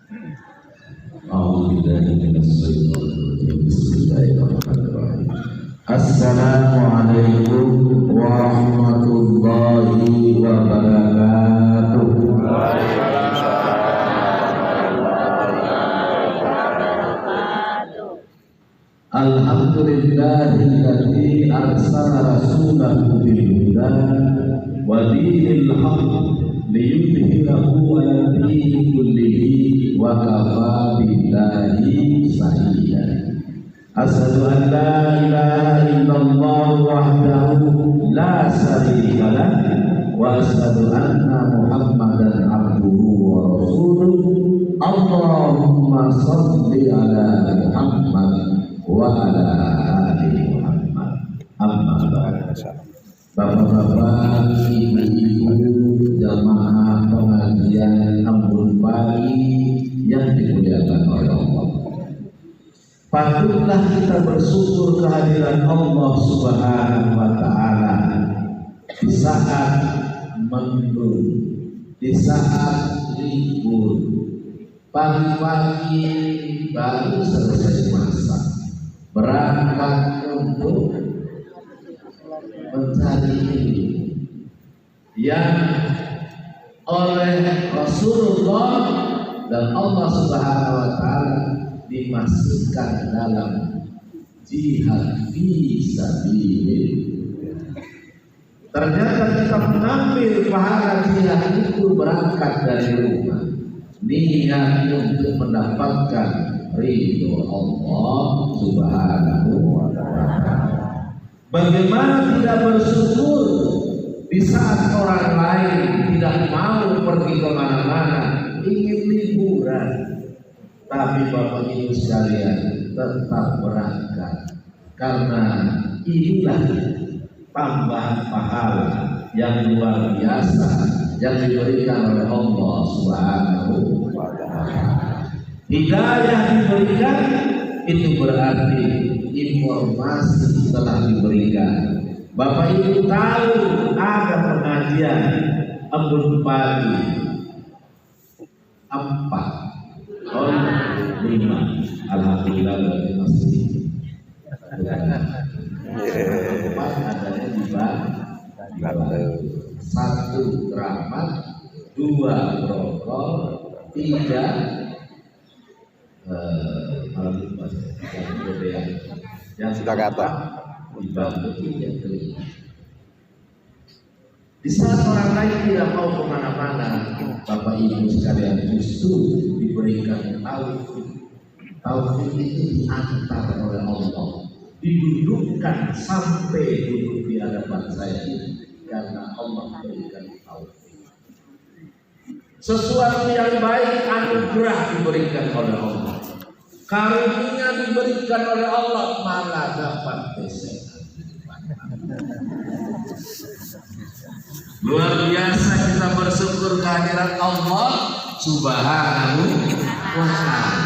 Assalamualaikum warahmatullahi wabarakatuh. Alhamdulillahilladzi arsala rasulahu bil huda wa dinil haqq liyudhhirahu 'ala dini kullihi wa kafa billahi shahida. Asyhadu an la ilaha illallah wahdahu la syarika lah wa asyhadu anna Muhammadan abduhu wa rasuluh. Allahumma shalli ala Muhammad wa ala ali Muhammad. Amma ba'd. Bapak-bapak, ibu-ibu, jamaah pengajian Amrul Pagi yang dimuliakan oleh Allah, patutlah kita bersyukur kehadiran Allah Subhanahu wa Ta'ala di saat mendung, di saat libur, pagi-pagi baru selesai masak, berangkat untuk mencari ilmu yang oleh Rasulullah dan Allah Subhanahu wa Ta'ala dimasukkan dalam jihad fisabilillah. Ternyata kita mengambil pahala jihad itu berangkat dari rumah, niat untuk mendapatkan ridho Allah Subhanahu wa Ta'ala. Bagaimana tidak bersyukur di saat orang lain tidak mau pergi kemana-mana, ingin liburan, tapi Bapak Ibu sekalian tetap berangkat, karena inilah tambahan pahala yang luar biasa yang diberikan oleh Allah Subhanahu wa Ta'ala. Hidayah diberikan itu berarti informasi telah diberikan. Bapak Ibu tahu ada pengajian Amrul Pagi 4 5. Alhamdulillah berarti masih adanya di Banten. 1 keramat, 2 Grogol, 3 yang sudah kata di Banten yang kelima. Di saat orang lain tidak mau kemana-mana, Bapak Ibu sekalian justru diberikan taufik. Taufik itu diantar oleh Allah, didudukkan sampai duduk di hadapan saya ini, karena Allah berikan taufik. Sesuatu yang baik anugerah diberikan oleh Allah, karunia diberikan oleh Allah, malah dapat pesengan. Luar biasa kita bersyukur kehadiran Allah Subhanahu wa Ta'ala.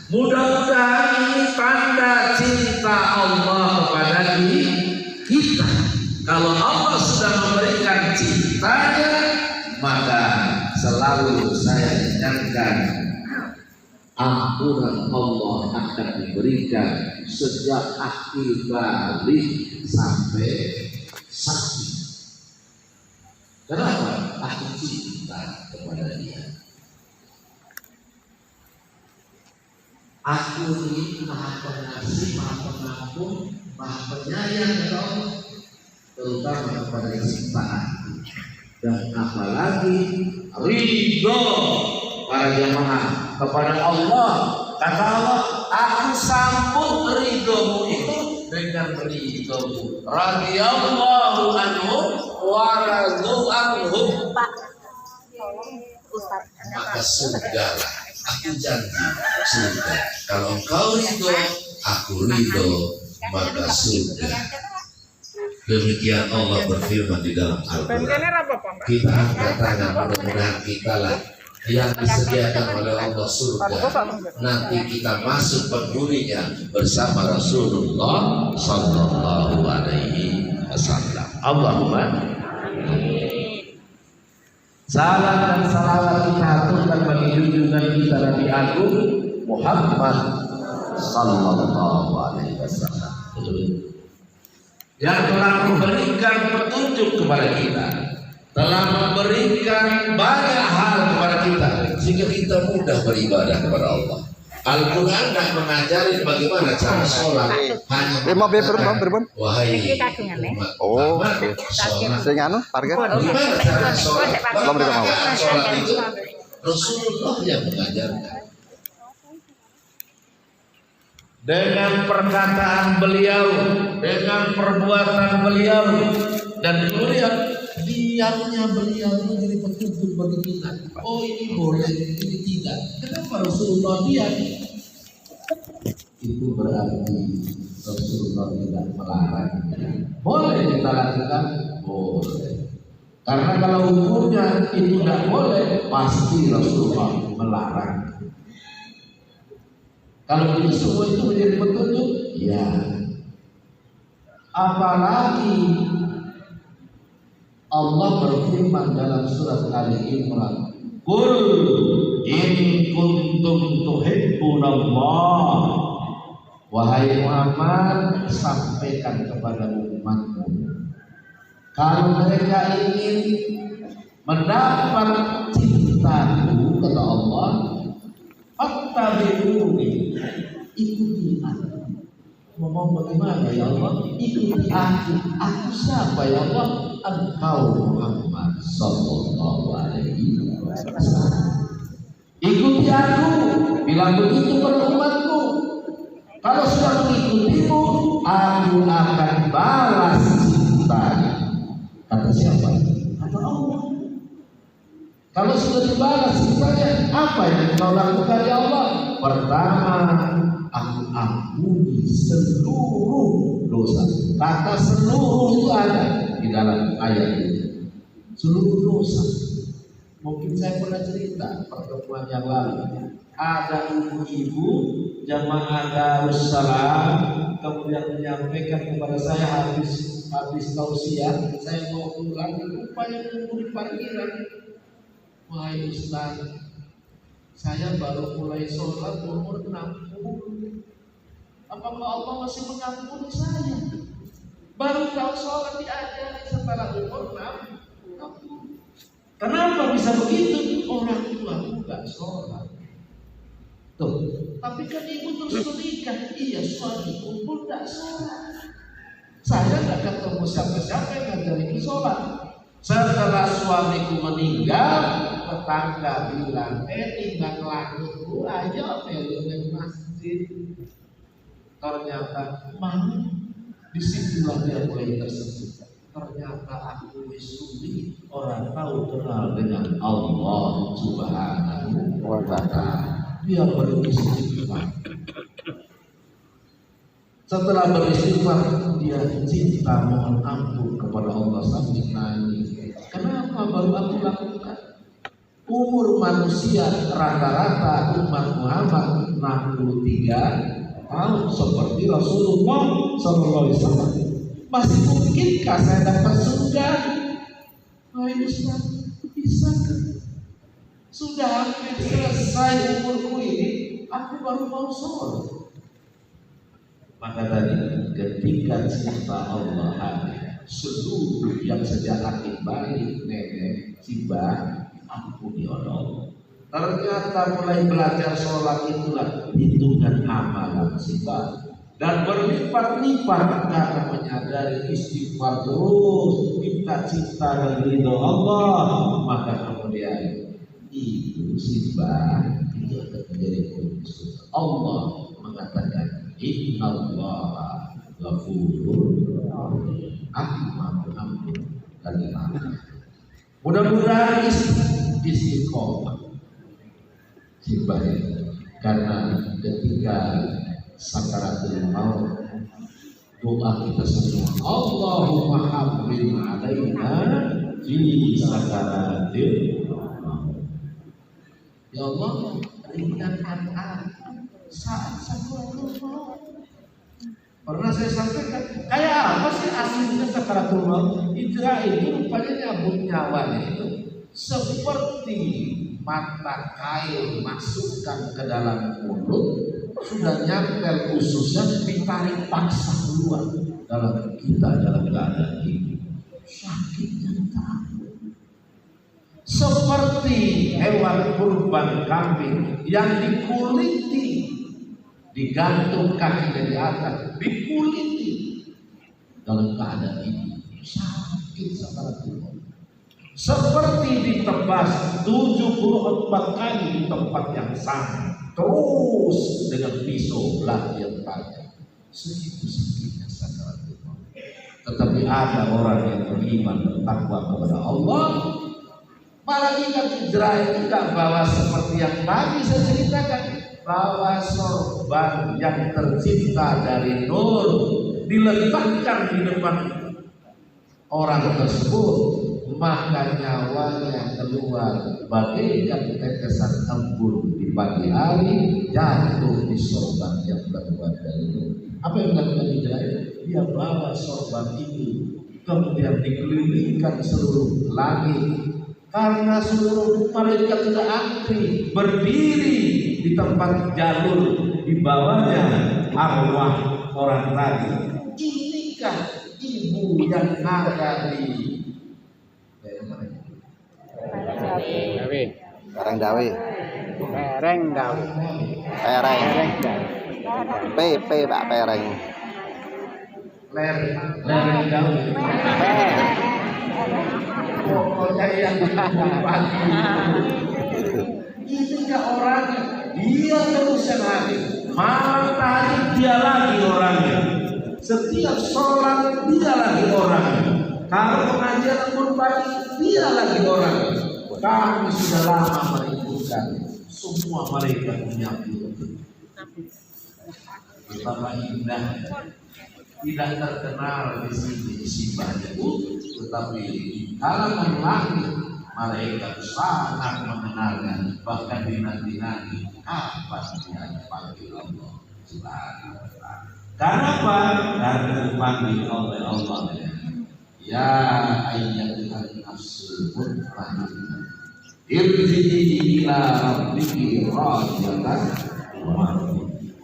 Mudah-mudahan ini tanda cinta Allah kepada kita. Kalau Allah sudah memberikan cintanya, maka selalu saya ingatkan, ampunan Allah akan diberikan sejak akhir balik sampai sakit. Kenapa? Aku cinta kepada Dia. Aku ini Maha Pengasih, Maha Pengampun, Maha Penyayang kepada Allah, terutama kepada ciptaan. Dan apalagi ridho para jamaah kepada Allah. Kata Allah, aku sambut ridhomu itu dengan ridhomu. Radhiyallahu anhu wa radu anhu. Maka surga lah, aku janji surga. Kalau engkau ridho, aku ridho, maka surga. Demikian Allah berfirman di dalam Al-Quran. Kita angkat tangan, mudah-mudahan kita lah yang disediakan oleh Allah surga. Nanti kita masuk penghuninya bersama Rasulullah Sallallahu Alaihi Wasallam. Allahumma. Salam dan salawat kita aturkan bagi junjungan kita Nabi Agung Muhammad sallallahu alaihi wasallam yang telah memberikan petunjuk kepada kita, telah memberikan banyak hal kepada kita sehingga kita mudah beribadah kepada Allah. Al-Quran tidak mengajari bagaimana cara sholat, hanya mengatakan wahai umat, Saya parkir. bagaimana cara sholat, bagaimana sholat itu Rasulullah yang mengajarkan. Dengan perkataan beliau, dengan perbuatan beliau, dan kemudian diamnya beliau itu jadi petunjuk bagi kita. Oh ini boleh, ini tidak. Kenapa Rasulullah diam? Itu berarti Rasulullah tidak melarang. Boleh kita lakukan? Boleh. Karena kalau hukumnya itu tidak boleh, pasti Rasulullah melarang. Kalau itu semua itu menjadi petunjuk, ya. Apalagi Allah berfirman dalam surat Ali Imran, "Qul in kuntum tuhibbunallah." Wahai Muhammad, sampaikan kepada umatmu, kalau mereka ingin mendapat cintaku, kata Allah, fattabi'uni, ikuti aku. Ngomong bagaimana ya Allah? Ikuti aku. Aku siapa ya Allah? Engkau Muhammad sallallahu alaihi wasallam. Ikuti aku. Bilang begitu pada umatku. Kalau sudah mengikutimu, aku akan balas cintanya. Kata siapa? Kata Allah. Kalau sudah dibalas cintanya, apa yang kau lakukan ya Allah? Pertama, aku ampuni seluruh dosa. Kata seluruh itu ada di dalam ayat ini. Seluruh dosa. Mungkin saya pernah cerita pertemuan yang lalu. Ada ibu-ibu jamaah Darussalam kemudian menyampaikan kepada saya habis tausiah, saya mau pulang, rupanya nunggu di parkiran. Wahai Ustaz, saya baru mulai sholat umur 60. Apakah Allah masih mengampuni saya? Baru tahu sholat diajari setelah umur 60. Kenapa bisa begitu? Orang tua enggak sholat. Tuh, tapi kan ibu terus menikah. Iya, suamiku pun enggak sholat. Saya enggak ketemu siapa-siapa yang ngajari sholat. Setelah suamiku meninggal, tetangga bilang, timbang langitku aja pelurnya masjid. Ternyata disitulah dia mulai tersentuh. Ternyata aku Suni orang tahu kenal dengan Allah Subhanahu wa Ta'ala. Dia beristighfar. Setelah beristighfar, dia cinta mohon ampun kepada Allah sambil nangis. Kenapa baru aku lakukan? Umur manusia rata-rata umat Muhammad 63 tahun seperti Rasulullah SAW. Masih mungkinkah saya dapat surga? Wahai Ustaz, bisa kan? Sudah hampir selesai umurku ini, aku baru mau sholat. Maka tadi ketika cinta Allah hadir, seluruh yang sejak akil balik nenek Simbah ampuni oleh Allah. Ternyata mulai belajar sholat itulah hitungan amalan Simbah. Dan berlipat-lipat karena menyadari istighfar terus, minta cinta dan ridho Allah. Maka kemudian itu Simbah itu akan menjadi khusus. Allah mengatakan innallaha ghafurur rahim. Aku maha ampun lagi maha. Mudah-mudahan istiqomah Simbah karena ketika sakaratul maut doa kita semua, Allahumma habbil alaina fi sakaratil maut. Ya Allah, ringankan aku saat sakaratul maut. Pernah saya sampaikan, kayak apa sih aslinya sakaratul maut? Hijrah itu rupanya nyabut nyawanya itu seperti mata kail masukkan ke dalam mulut, sudah nyampe ususnya ditarik paksa keluar dalam keadaan ini sakitnya tahu. Seperti hewan kurban kambing yang dikuliti, digantung kakinya di atas, dikuliti dalam keadaan ini sakit sakaratul maut. Seperti ditebas 74 kali di tempat yang sama, terus dengan pisau belah yang tajam. Segitu sakitnya sakaratul maut. Tetapi ada orang yang beriman bertakwa kepada Allah, malaikat Jibril tidak bawa seperti yang tadi saya ceritakan, bawa sorban yang tercipta dari nur, diletakkan di depan orang tersebut, maka nyawanya keluar bagaikan tetesan embun di pagi hari, jatuh di sorban yang terbuat dari nur. Apa yang dilakukan Jibril? Dia bawa sorban itu, kemudian dikelilingkan seluruh langit, karena seluruh malaikat sudah antri berdiri di tempat jalur di bawahnya arwah orang tadi. Inikah ibu yang ada di Pereng Dawe. Pereng Dawe. Pereng. P Pak Pereng. lereng daun. Pokoknya yang pagi ini ke orangnya, dia terus yang hadir. Malam tadi dia lagi orangnya. Setiap sholat dia lagi orangnya. Kalau pengajian pun pagi dia lagi orangnya. Kami sudah lama merindukan semua mereka menyambut. Betapa indah, tidak terkenal di sini sifatnya, tetapi di kalangan langit malaikat sangat mengenalnya, bahkan dinanti-nanti kapan dia dipanggil Allah Subhanahu wa Ta'ala. Kenapa? Karena dipanggil oleh Allah. Ya ayyatuhan nafsul mutmainnah, irji'i ila rabbiki radiyatan mardiyah.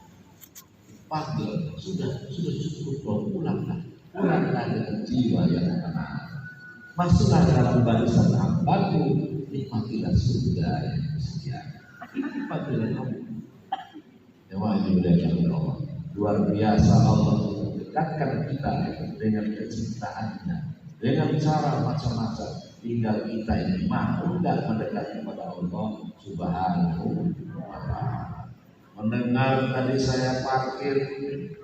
Panggil, sudah cukup dong, pulanglah dengan jiwa yang tenang. Masuklah dalam barisan hambaku, nikmatilah surga yang sekian. Ini panggilan Allah. Jemaah yang Allah, luar biasa Allah mendekatkan kita dengan kecintaannya, dengan cara macam-macam, hingga kita ini mau tidak mendekat kepada Allah Subhanahu wa Ta'ala. Mendengar tadi saya parkir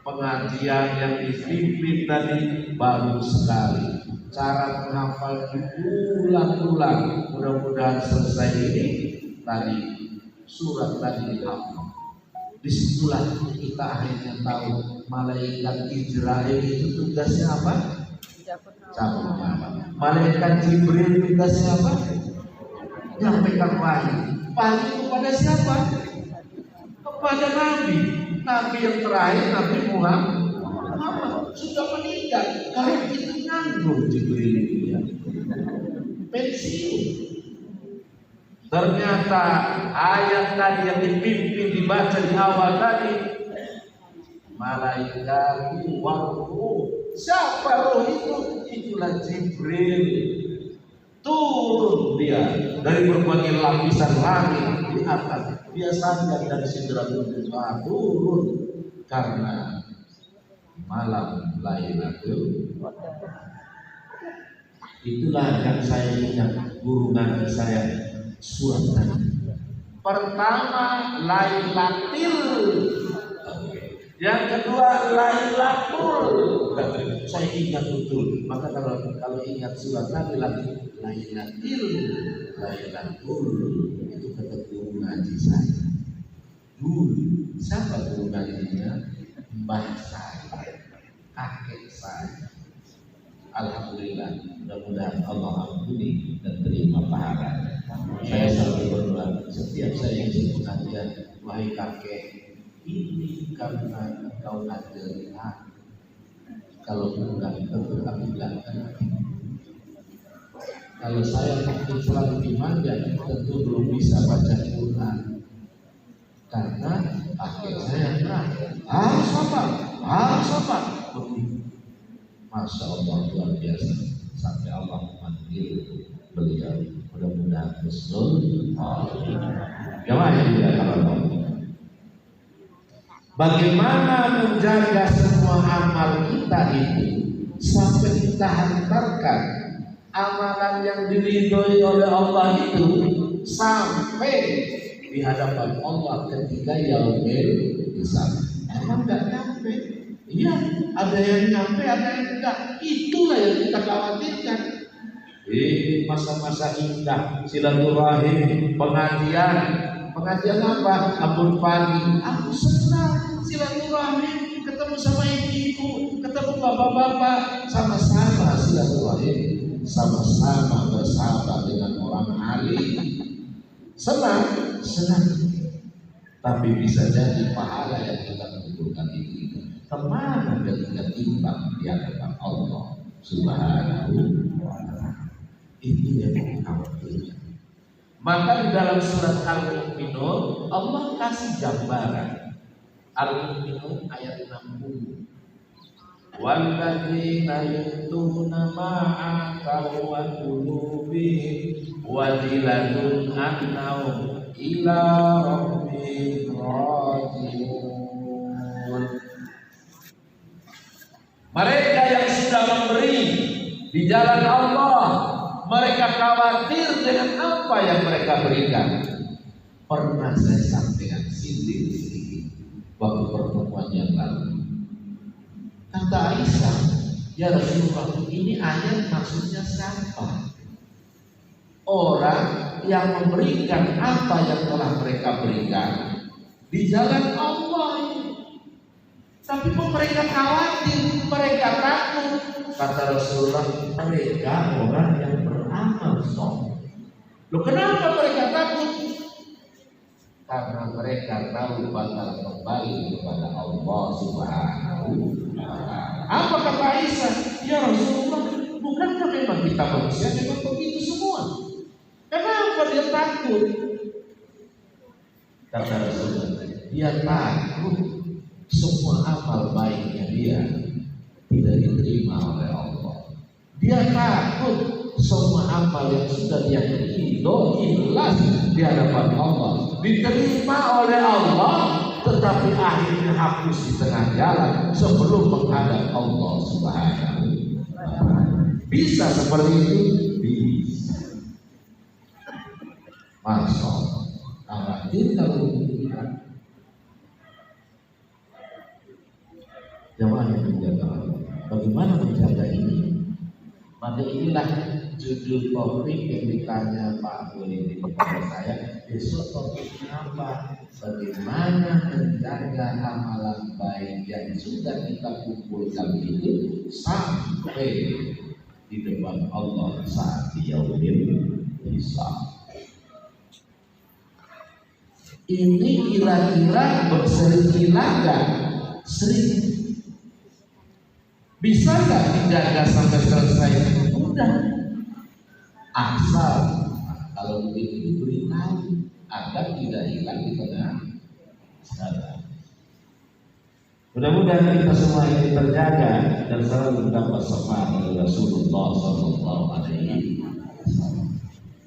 pengajian yang dipimpin tadi baru sekali. Cara menghafal diulang-ulang. Mudah-mudahan selesai ini tadi surat tadi dihafal. Disitulah kita akhirnya tahu malaikat Jibril itu tugasnya apa? Cabut nyawa. Malaikat Jibril tugasnya apa? Menyampaikan wahyu. Wahyu kepada siapa? Kepada Nabi yang terakhir, Nabi Muhammad sudah meninggal. Kalau kita nganggur Jibril itu ya pensiun. Ternyata ayat tadi yang dipimpin dibaca di awal tadi, malaikat waruh. Siapa roh itu? Itulah Jibril. Turun dia dari berbagai lapisan langit di atas. Dia sanjak dari Sidratul Muntaha turun karena malam Lailatul Qadar. Itulah yang saya ingat guru ngaji saya surat tadi. Pertama Lailatul, yang kedua Lailatul. Saya ingat betul. Maka kalau ingat surat tadi lagi Lailatul itu kata guru ngaji saya dulu. Siapa guru ngajinya? Mbah saya, kakek saya. Alhamdulillah, mudah-mudahan Allah ampuni dan terima pahalanya. Saya selalu berdoa setiap saya ingin pengajian, wahai kakek, ini karena engkau ngajari aku. Kalau bukan tentu aku bilang Kalau saya makin selalu dimanja, tentu belum bisa baca Quran. Karena akhir saya harus apa? Begitu. Masya Allah, luar biasa. Sampai Allah memanggil beliau. Mudah-mudahan husnul khotimah. Jamaah yang dimuliakan Allah. Bagaimana menjaga semua amal kita itu sampai kita hantarkan amalan yang diridhoi oleh Allah itu sampai di hadapan Allah ketika yaumil hisab. Emang nggak nyampe? Iya, ada yang nyampe, ada yang enggak. Itulah yang kita khawatirkan. Masa-masa indah, silaturahim, pengajian apa? Abun pagi. Aku senang silaturahim, ketemu sama ibu-ibu, ketemu bapak-bapak, sama-sama silaturahim. Sama-sama bersahabat dengan orang alim, senang, tapi bisa jadi pahala yang kita kumpulkan itu kemana ketika timbang di hadapan Allah Subhanahu wa Ta'ala. Itu yang khawatir. Maka di dalam surat Al-Mu'minun Allah kasih gambaran. Al-Mu'minun ayat 60. Walladzina yu'tuna ma ataw wa qulubihim wajilatun annahum ila rabbihim raji'un. Mereka yang sudah memberi di jalan Allah, mereka khawatir dengan apa yang mereka berikan. Pernah saya sampaikan sedikit waktu pertemuan yang lalu. Kata Aisyah, ya Rasulullah, ini ayat maksudnya siapa? Orang yang memberikan apa yang telah mereka berikan di jalan Allah. Tapi mereka khawatir, mereka takut. Kata Rasulullah, mereka orang yang beramal soleh. Loh, kenapa mereka takut? Karena mereka tahu bakal kembali kepada Allah Subhanahu wa Ta'ala. Apa kata Aisyah? Ya Rasulullah, bukankah memang kita manusia memang begitu semua? Kenapa dia takut? Kata Rasulullah, dia takut semua amal baiknya dia tidak diterima oleh Allah. Dia takut semua amal yang sudah dia ikhlas di hadapan Allah diterima oleh Allah, tetapi akhirnya hapus di tengah jalan sebelum menghadap Allah Subhanahu wa Ta'ala. Bisa seperti itu? Bisa. Masya Allah. Khawatir kalau kita jamaah yang menjaga Allah. Bagaimana menjaga ini? Maka inilah judul topik yang ditanya Pak Boleh kepada saya. Besok topiknya apa? Bagaimana menjaga amalan baik yang sudah kita kumpulkan itu sampai di depan Allah saat yaumil hisab. Ini kira-kira bersering enggak? Sering. Bisa nggak dijaga sampai selesai? Mudah. Asal kalau begitu diberitahu agar tidak hilang di tengah jalan. Mudah-mudahan kita semua ini terjaga dan selalu mendapat syafaat dari Rasulullah SAW.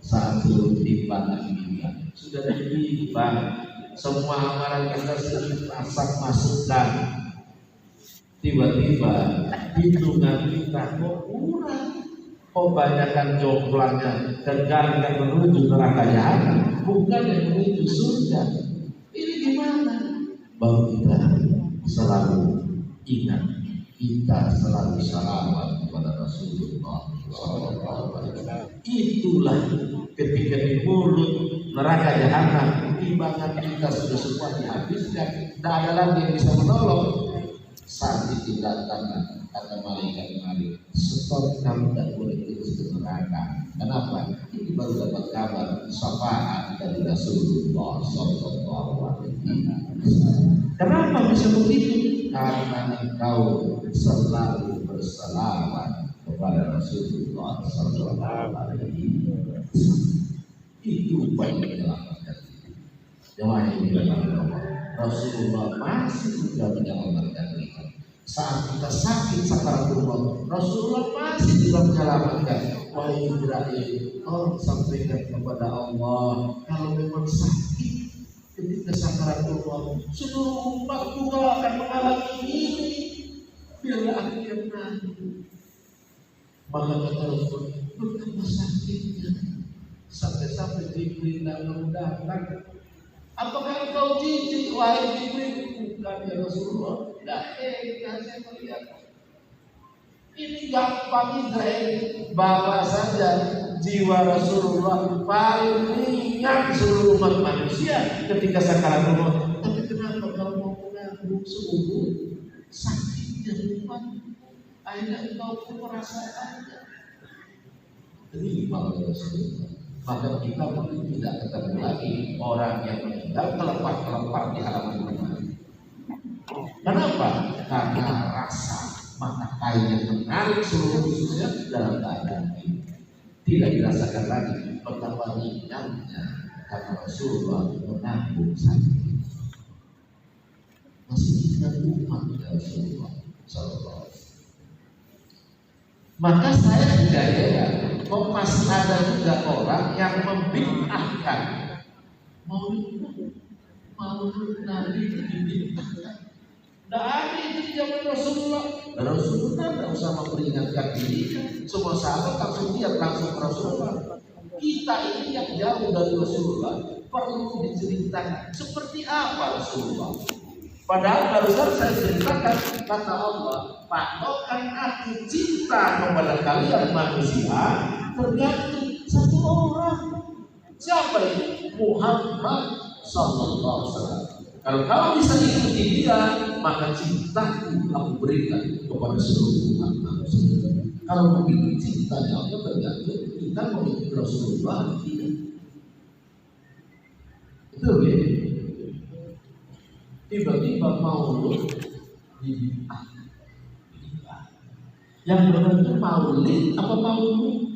Saat turun timbang ini sudah ditimbang, semua amalan kita sudah masukkan. Tiba-tiba hitungan kita kok kurang, kok banyakkan jomblangnya dan yang menuju neraka jahanam, bukan yang menuju surga. Ini gimana? Bahwa kita selalu ingat, kita selalu salawat kepada Rasulullah SAW. Itulah ketika di mulut neraka jahanam, timbangan kita sudah semua dihabiskan, tidak ada lagi yang bisa menolong. Saat ditinggalkan kata malaikat, stop, kamu tidak boleh terus ke neraka. Kenapa? Ini baru dapat kabar syafaat dari Rasulullah SAW. Kenapa bisa begitu? Karena engkau selalu berselawat kepada Rasulullah Sallallahu Alaihi Wasallam. Itu paling menyelamatkan. Jemaah yang dilakukan Allah, Rasulullah masih juga menyelamatkan kita. Saat kita sakit sakaratul maut, Rasulullah masih juga menyelamatkan. Wahai Jibril, tolong sampaikan kepada Allah kalau memang sakit ketika sakaratul maut, seluruh umat juga akan mengalami ini. Bila akhir nanti, maka kata Rasul, betapa sakitnya sampai-sampai Jibril datang. Apakah engkau jijik wahai Jibril? Bukan ya Rasulullah. Tidak saya melihat. Ini gampang Israel, bawa saja jiwa Rasulullah paling ringan seluruh umat manusia ketika sakaratul maut. Tapi kenapa kalau mau menanggung seumur sakitnya umat? Akhirnya engkau pun merasakannya. Terima Rasulullah. Maka kita mungkin tidak ketemu lagi orang yang meninggal kelepar-kelepar di halaman rumah. Kenapa? Karena rasa mata kain yang menarik seluruh ususnya dalam keadaan ini tidak dirasakan lagi betapa ringannya karena Rasulullah menanggung sakit. Masih ingat umat Rasulullah Sallallahu Alaihi Wasallam. Maka saya juga heran, kok masih ada juga orang yang membid'ahkan maulid Nabi dibid'ahkan. Tidak ada itu zaman Rasulullah. Rasulullah tidak usah memperingatkan diri. Semua sahabat langsung lihat langsung Rasulullah. Kita ini yang jauh dari Rasulullah perlu diceritakan seperti apa Rasulullah. Padahal barusan saya ceritakan kata Allah, patokan aku cinta kepada kalian manusia tergantung satu orang. Siapa ini? Muhammad Sallallahu Alaihi Wasallam. Kalau kamu bisa ikuti dia, maka cintaku aku berikan kepada seluruh umat manusia. Kalau begitu cintanya Allah tergantung kita mengikuti Rasulullah tidak. Betul ya? Tiba-tiba maulud dibid'ahkan. Yang benar itu maulid apa maulud?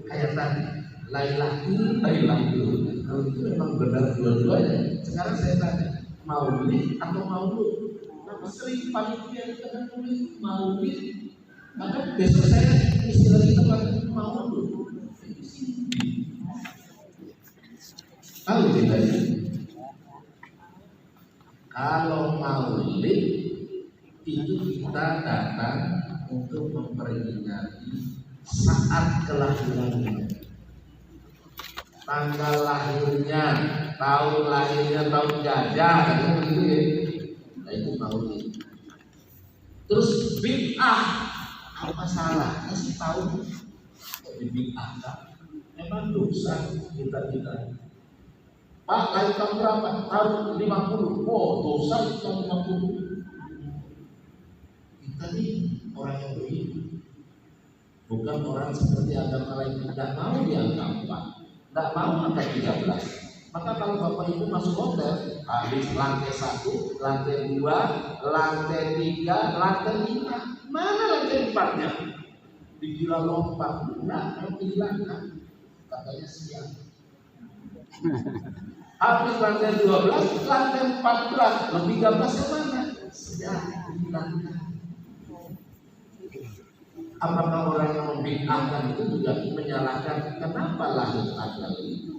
Kayak tadi, Lailatul. Kalau itu memang benar dua-duanya. Sekarang saya tanya, maulid atau maulud? Nah, sering panitia kita kan tulis maulid, maka besok saya istilah kita pakai maulud. Tahu tidak ini? Kalau maulid itu kita datang untuk memperingati saat kelahirannya, tanggal lahirnya, tahun lahirnya, tahun gajah, gitu ya. Nah itu maulid. Terus bid'ah, apa salahnya sih tahu kok dibid'ahkan? Memang dosa kita. Pak, lahir tahun berapa? Tahun 50. Oh, dosa itu tahun 50. Kita nih orang yang begitu. Bukan orang seperti agama lain, tidak mau dianggap Pak, tidak mau angka 13. Maka kalau Bapak Ibu masuk hotel, habis lantai 1, lantai 2, lantai 3, lantai 5, mana lantai 4-nya? Dikira lompat, enggak, dihilangkan. Katanya siang. Habis lantai 12, lantai 14, lebih 13 kemana? Siang, dihilangkan. Apakah orang yang membid'ahkan itu juga menyalahkan kenapa lahir tanggal itu?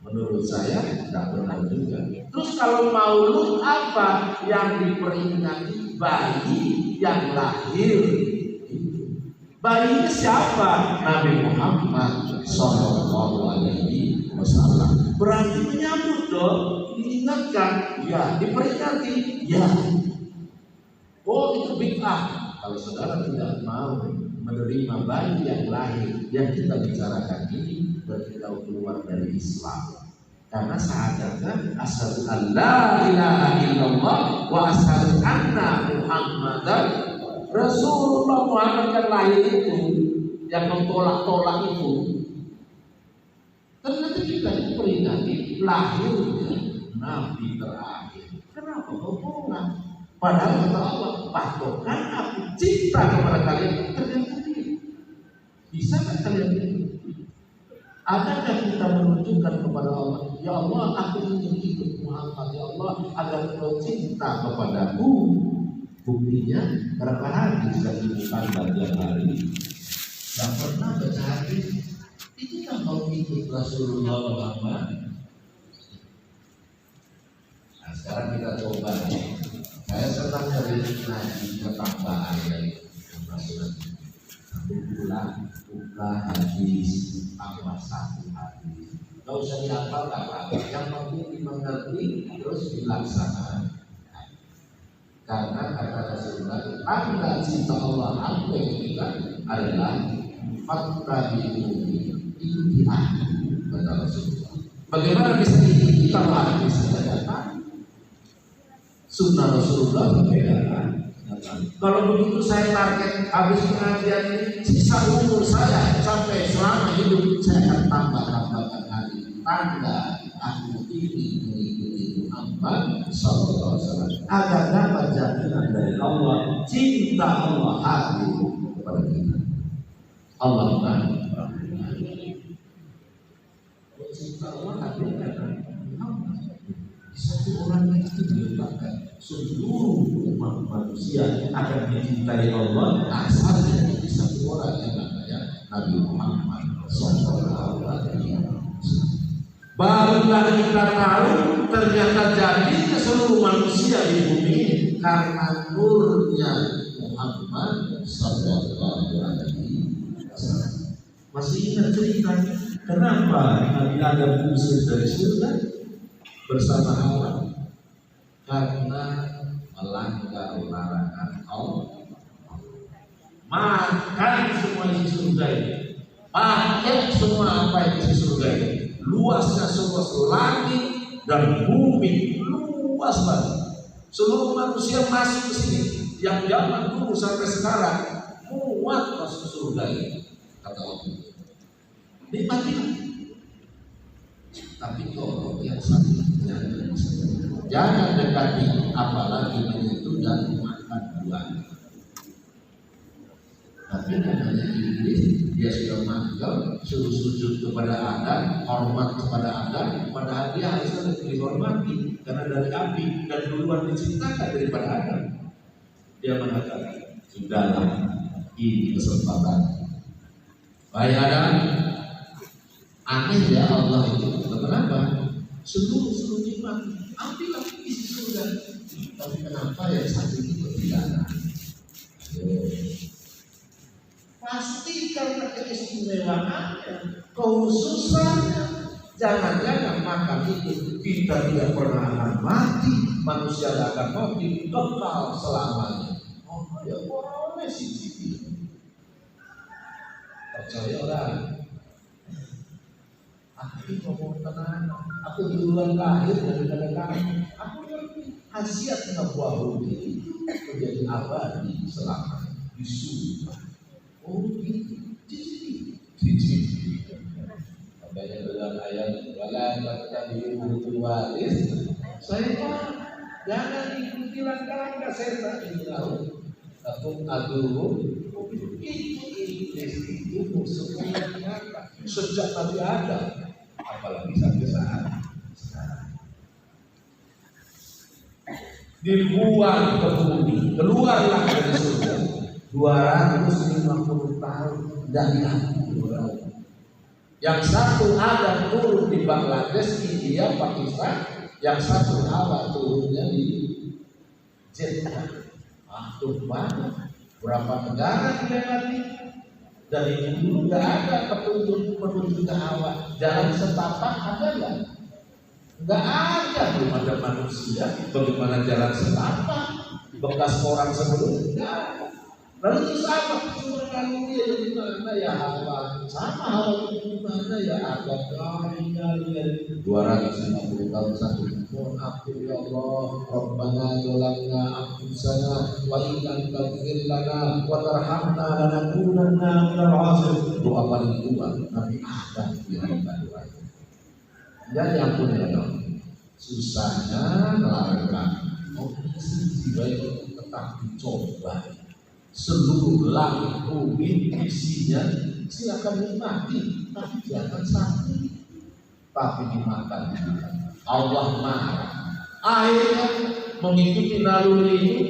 Menurut saya tidak benar juga. Terus kalau maulud apa yang diperingati bayi yang lahir? Bayinya siapa? Nabi Muhammad Sallallahu Alaihi Wasallam. Berarti menyambut dong, diingatkan, ya, diperingati, ya. Oh itu bid'ah. Kalau saudara tidak mau menerima bayi yang lahir yang kita bicarakan ini, berarti kau keluar dari Islam. Karena syahadatkan asyhadu an la ilaha illallah wa asyhadu anna Muhammadan Rasulullah. Muhammad yang lahir itu, yang mentolak-tolak itu, ternyata kita diperingati lahirnya Nabi terakhir. Kenapa kau bohong? Padahal kata Allah, patokan aku cinta kepada kalian tergantung diri. Bisa nggak kalian itu? Adakah kita menunjukkan kepada Allah, ya Allah, aku ingin ikut Muhammad, ya Allah, agar Engkau cinta kepadaku? Buktinya berapa hari sudah ibu tanggal tiap hari, nggak pernah baca hadis. Itu kan mau ikut Rasulullah Muhammad. Nah, sekarang kita coba. Saya senang dari ngaji ketambahan dari Rasulullah. Satu bulan hadis, tambah satu hadis. Gak usah dihafal apa-apa. Yang penting dimengerti terus dilaksanakan. Karena kata Rasulullah, tanda cinta Allah apa yang kita adalah fattabi'uni, ikuti aku, kata Rasulullah. Bagaimana bisa diikuti kalau hadis tidak datang? Sunnah Rasulullah berbeda. Kalau begitu saya target habis pengajian ini, sisa umur saya sampai selama hidup saya akan tambahkan hari tanda aku ini mengikuti Muhammad sallallahu alaihi wasallam agar dapat jaminan dari Allah, cinta Allah hadir kepada kita. Allahumma cinta Allah hadir kepada Muhammad. Satu orang itu diletakkan seluruh umat manusia akan dicintai Allah asalnya dari satu orang yang namanya Nabi Muhammad sallallahu alaihi wasallam. Barulah kita tahu ternyata jadi seluruh manusia di bumi karena nurnya Muhammad sallallahu alaihi wasallam. Masih ingat ceritanya kenapa Nabi Adam diusir dari surga bersama Hawa? Karena melanggar larangan Allah. Makan semua isi surga ini, pakai semua apa yang isi surga ini, luasnya seluas langit dan bumi, luas banget. Seluruh manusia masuk ke sini, yang zaman dulu sampai sekarang muat masuk ke surga ini, kata Allah. Nikmatilah. Tapi kalau yang satu jangan dekati, apalagi menyentuh dan makan buah. Tapi namanya iblis, dia sudah manggil, suruh sujud kepada Adam, hormat kepada Adam, padahal dia harusnya lebih dihormati karena dari api dan duluan diciptakan daripada Adam. Dia mengatakan, sudahlah, ini kesempatan. Baik Adam, aneh ya Allah itu. Kenapa? Seluruh nikmat, ambillah isi surga. Tapi kenapa yang satu itu tidak? Pasti karena keistimewaannya, kekhususannya. Jangan-jangan makan itu kita tidak pernah akan mati, manusia tidak akan mati, kekal selamanya. Oh ya boleh sih. Percaya orang. Aku ngomong tenang, aku duluan lahir daripada kamu. Aku ngerti khasiatnya buah budi itu menjadi abadi selamanya di surga. Oh gitu, cici. Makanya dalam ayat wala tattabi'ul waris. Saya jangan ikuti langkah-langkah setan ini tahu. Aku aduh itu iblis itu musuhnya nyata sejak Nabi Adam, apalagi sampai saat sekarang. Dibuang ke bumi, keluarlah dari surga 250 tahun dari Allah. Yang satu Adam turun di Bangladesh, India, Pakistan, yang satu Hawa turunnya di Jeddah. Tuh banyak berapa negara dilewati dari dulu nggak ada petunjuk ke awal jalan setapak ada nggak ada, belum ada manusia bagaimana jalan setapak bekas orang sebelumnya. Lalu terus apa sumber manusia di mana ya Hawa sama Hawa di mana ya ada kali 250 tahun satu. Aku ya Allah, Rabbana zalamna anfusana wa in lam taghfir lana wa tarhamna lanakunanna minal khasirin. Doa paling tua Nabi Adam yang doa. Dan yang punya susahnya melanggar. Oh, sih baik tetap dicoba. seluruh langit bumi isinya, silakan nikmati, tapi jangan sakit, tapi dimakan. Allah marah. Akhirnya mengikuti naluri itu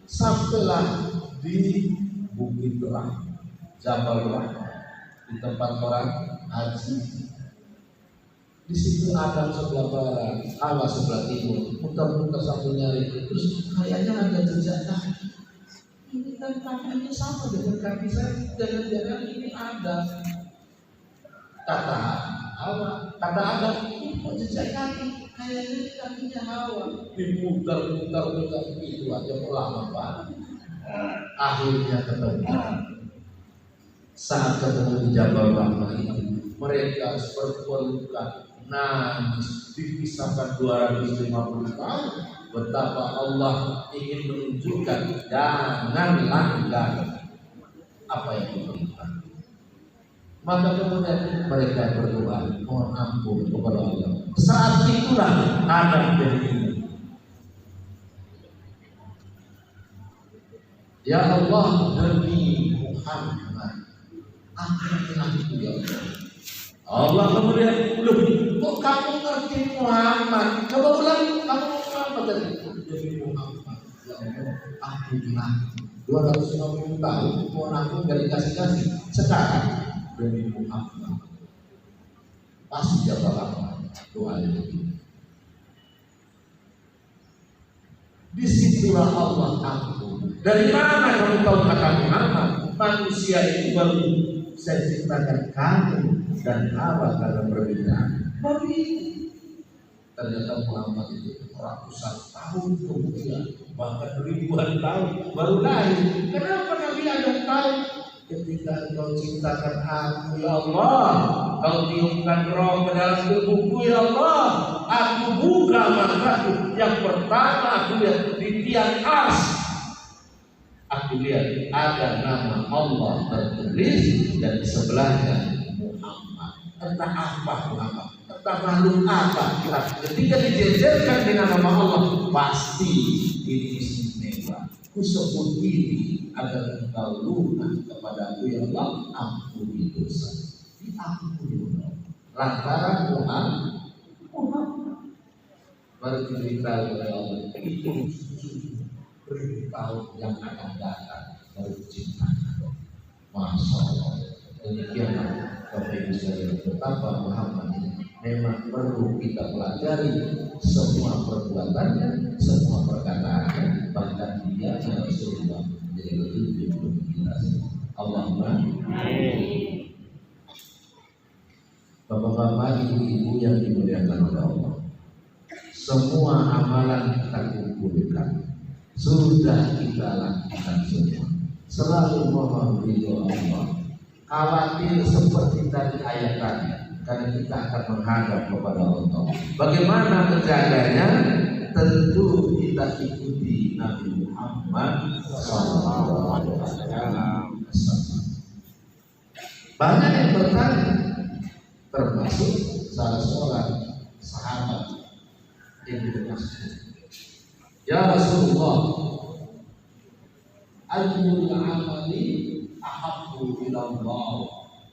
sampailah di Bukit Rahmah, Jabal Rahmah, di tempat orang haji. Di situ Adam sebelah barat, Hawa sebelah timur, muter-muter sambil nyari, terus kayaknya ada jejak kaki. Ini kan kakinya sama dengan kaki saya, jangan-jangan ini ada. Kata Hawa, kata Adam, ini kok jejak kaki? Kayaknya ini kakinya Hawa. Dimuter-muter itu aja lama banget. Akhirnya ketemu. Saat ketemu di Jabal Rahmah itu, mereka berpelukan, nangis, dipisahkan 250 tahun. Betapa Allah ingin menunjukkan jangan langgar apa yang diperintah. Maka kemudian mereka berdoa mohon ampun kepada Allah. Saat itulah Adam beriman. Ya Allah, demi Muhammad, ampunilah aku ya Allah. Allah kemudian, loh, kok kamu ngerti Muhammad? Coba ulang, kamu Muhammad tadi. Demi Muhammad, ya Allah, ampunilah. 250 tahun, mohon ampun gak dikasih-kasih. Sekarang demi Muhammad, pasti jawab apa? Doa itu. Disitulah Allah ampun. Dari mana kamu tahu kata Muhammad? Manusia itu baru saya ciptakan kamu dan Hawa karena perbedaan. Baru itu. Ternyata Muhammad itu ratusan tahun kemudian, bahkan ribuan tahun baru lahir. Kenapa Nabi Adam tahu? Ketika engkau ciptakan aku ya Allah, kau tiupkan roh ke dalam tubuhku ya Allah, aku buka mataku. Yang pertama aku lihat di tiang ars, aku lihat ada nama Allah tertulis dan di sebelahnya Muhammad. Entah apa Muhammad, entah makhluk apa. Ketika dijejerkan dengan nama Allah, pasti ini istimewa. Kusebut ini agar engkau lunak kepadaku ya Allah, ampuni dosa. Diampuni Allah. Lantaran Muhammad baru diberitahu oleh Allah itu beritahu yang akan datang baru diciptakan. Masya Allah. Demikianlah Bapak Ibu sekalian, betapa Muhammad ini memang perlu kita pelajari semua perbuatannya, semua perkataannya, bahkan dia Rasulullah menjadi petunjuk untuk kita semua. Allahumma amin. Bapak-bapak, ibu-ibu yang dimuliakan oleh Allah, semua amalan kita kumpulkan, sudah kita lakukan semua. Selalu mohon ridho Allah. Khawatir seperti tadi ayat tadi, karena kita akan menghadap kepada Allah. Bagaimana menjaganya? Tentu kita ikuti Nabi Muhammad SAW. Banyak yang bertanya, termasuk salah seorang sahabat yang bermaksud, ya Rasulullah, ayyul amali ahabbu ila Allah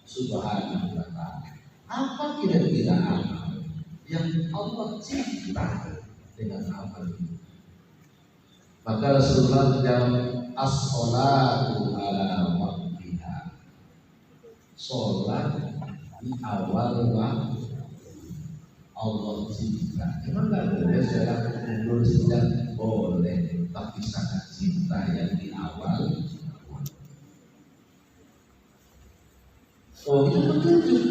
subhanahu wa ta'ala. Apa kira-kira amal yang Allah cinta dengan amal ini? Maka Rasulullah menjawab, as-sholatu ala waqtiha. Sholat di awal waktu Allah cinta. Emang nggak boleh sholat mundur sejak? Boleh, tapi sangat cinta yang di awal. Oh, itu petunjuk.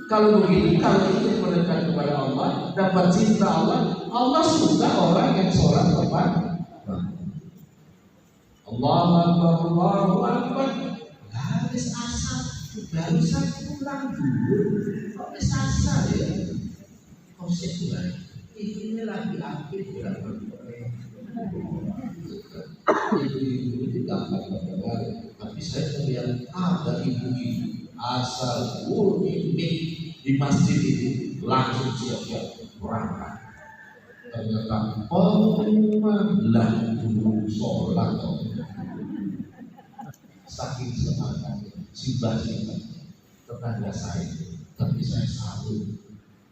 Kalau begitu, kalau ingin mendekat kepada Allah, dapat cinta Allah, Allah suka orang yang sholat tepat. Allahu Akbar, Allahu Akbar. Habis asar, barusan pulang dulu. Habis asar ya. Kau sekulah. Ini lagi aktif ya. Ibu-ibu tidak apa-apa. Tapi saya melihat ada ibu-ibu asal mik di masjid itu langsung siap-siap berangkat. Ternyata lah dulu sholat. saking semangatnya simbah-simbah tetangga saya. Tapi saya selalu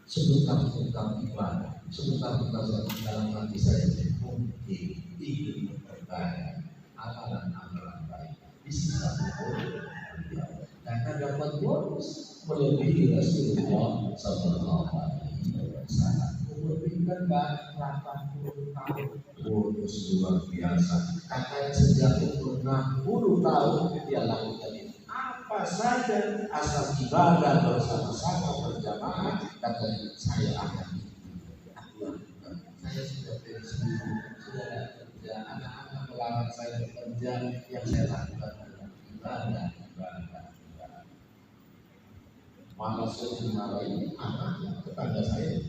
sebentar-bentar ibadah, sebentar-bentar dalam hati saya mungkin ingin memperbaiki amalan-amalan baik di sisa umur beliau, karena dapat bonus melebihi Rasulullah Sallallahu Alaihi Wasallam. Umur beliau kan 80 tahun, bonus luar biasa. Katanya sejak umur 60 tahun dia lakukan itu. Apa saja asal ibadah bersama-sama berjamaah, katanya saya akan lakukan. Saya sudah pensiun, sudah ada kerja, anak-anak melarang saya bekerja, yang saya lakukan adalah ibadah. Malah saya dimarahin anak tetangga saya.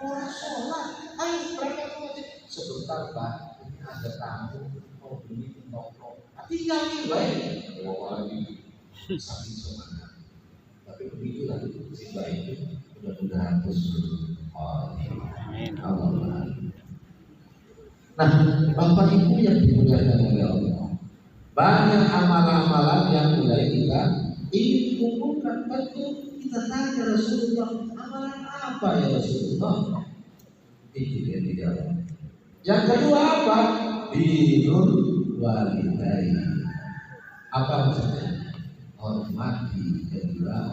Orang sholat, ayo berangkat ke masjid. Sebentar Pak, ini ada tamu mau beli toko. Tinggal nih baik. Orang ini saking semangat. Tapi begitulah si baik itu mudah-mudahan terus Allah. Nah, Bapak Ibu yang dimuliakan oleh Allah, banyak amalan-amalan yang mulai kita ingin kumpulkan. Tentu kita tanya Rasulullah, amalan apa ya Rasulullah? Itu dia dijawab. Yang kedua apa? Birrul walidain. Apa maksudnya? Hormati kedua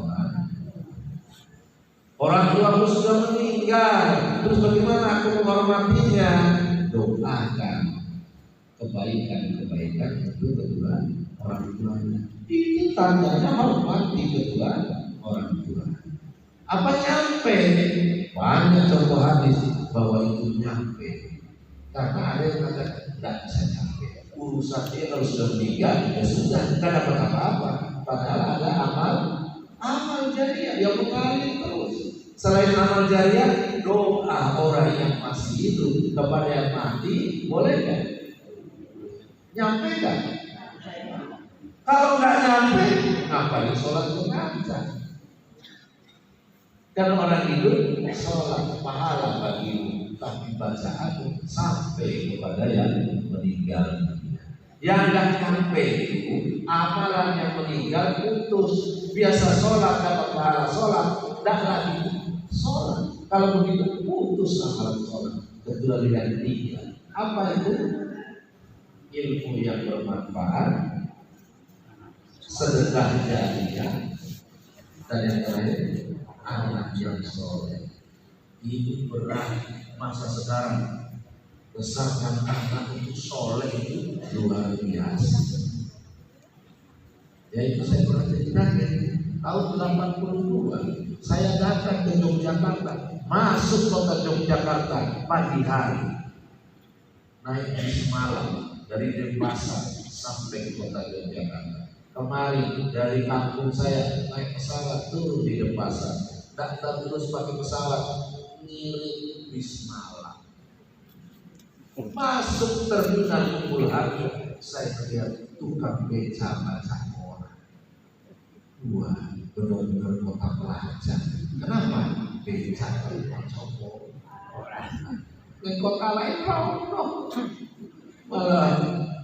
orang tuaku sudah meninggal, terus bagaimana aku menghormatinya? Doakan kebaikan untuk kedua orang tuanya. Itu tandanya hormati kedua orang tua. Apa nyampe? Banyak contoh hadis bahwa itu nyampe. Karena ada yang mengatakan tidak bisa nyampe. Urusannya kalau sudah meninggal ya sudah, tidak dapat apa-apa. Padahal ada amal jariah yang mengalir terus. Selain amal jariah, doa orang yang masih hidup kepada yang mati boleh nggak? Nyampe nggak? Kalau nggak nyampe, ngapain sholat jenazah? Dan orang hidup sholat pahala bagimu, tapi bacaan sampai kepada yang meninggal. Yang nggak sampai itu amalan yang meninggal putus. Biasa sholat dapat pahala sholat, tidak lagi sholat. Kalau begitu putus amalan sholat, kecuali yang meninggal. Apa itu? Ilmu yang bermanfaat, sedekah jariah, dan yang terakhir anak yang soleh. Itu berat masa sekarang. Besarkan anak itu soleh itu luar biasa. Ya itu saya pernah ceritakan. Tahun 82 saya datang ke Yogyakarta, masuk kota Yogyakarta pagi hari, naik bis malam dari Denpasar sampai ke kota Yogyakarta. Kemarin dari kampung saya naik pesawat turun di Denpasar, datang terus pakai pesawat ngirim bis malam. Masuk terminal Kumpul Harjo, saya lihat tukang beca baca orang. Wah, benar-benar kota pelajar. Kenapa? Beca baca orang. Di kota lain rono, malah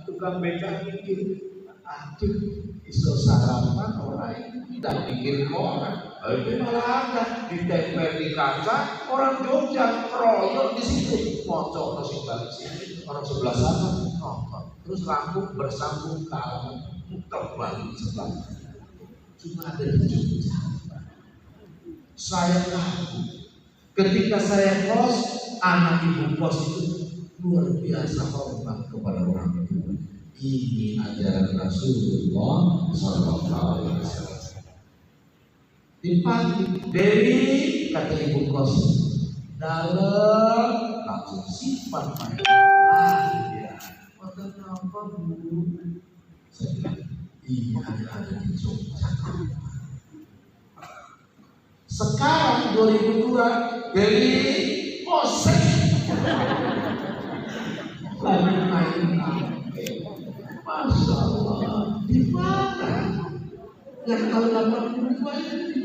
tukang beca mikir, aduh, iso sarapan orang tidak mikir orang. Itu malah ada ditempel di kaca orang Jogja royok di situ, mocok terus balik sini orang sebelah sana nonton, terus lampu bersambung ke arah muter balik sebelah. Cuma ada di Jogja. Saya tahu ketika saya kos, anak ibu kos itu luar biasa hormat kepada orang tua. Ini ajaran Rasulullah Sallallahu Alaihi Wasallam. Di pagi, Dewi kata ibu kos, dalam langsung simpan main. Ya, makan apa bu? Saya bilang, ini ada di Jogja. Sekarang 2002, Dewi kosek. Lagi main Masya Allah, di mana? Yang kalau 82 itu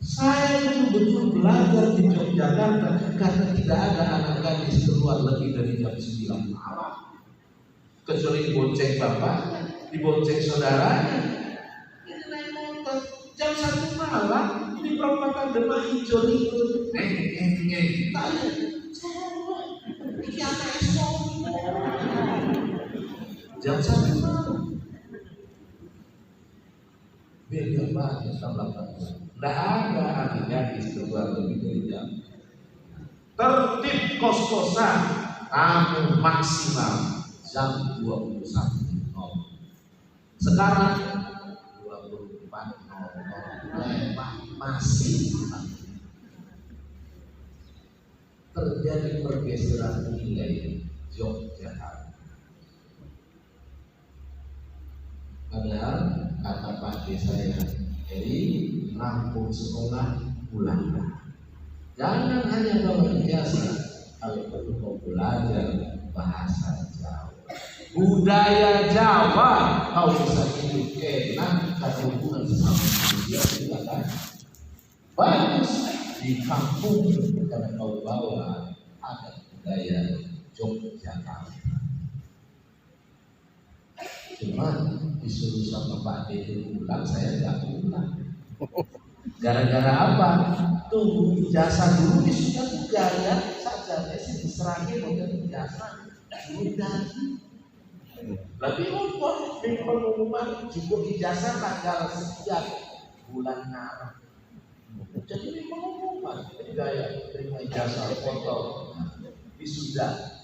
saya betul-betul belajar di Yogyakarta karena tidak ada anak gadis keluar lebih dari jam 9 malam. kecuali dibonceng bapaknya, dibonceng saudaranya. Ini naik motor jam 1 malam di perempatan Demak Hijau itu, tanya, ini anak jam 1 malam. Beda banget sama belakangnya. Tidak ada artinya istighfar lebih dari jam. Tertib kos-kosan kamu maksimal jam 21.00. Sekarang 24.00 masih terjadi pergeseran nilai Yogyakarta. Padahal kata Pak saya, jadi rampung sekolah pulanglah. Jangan hanya bawa ijazah, kalau perlu mau belajar bahasa Jawa, budaya Jawa, kau bisa hidup enak karena hubungan sama dia juga kan bagus di kampung karena kau bawa ada budaya Yogyakarta. Cuma disuruh sama Pak Dede pulang, saya nggak pulang. Gara-gara apa? Tunggu ijazah dulu, sudah gaya saja. Saya sih diserahkan model ijazah. Sudah. Lebih umur di pengumuman cukup ijazah tanggal sekian bulan Maret. Jadi di pengumuman gaya terima ijazah foto wisuda.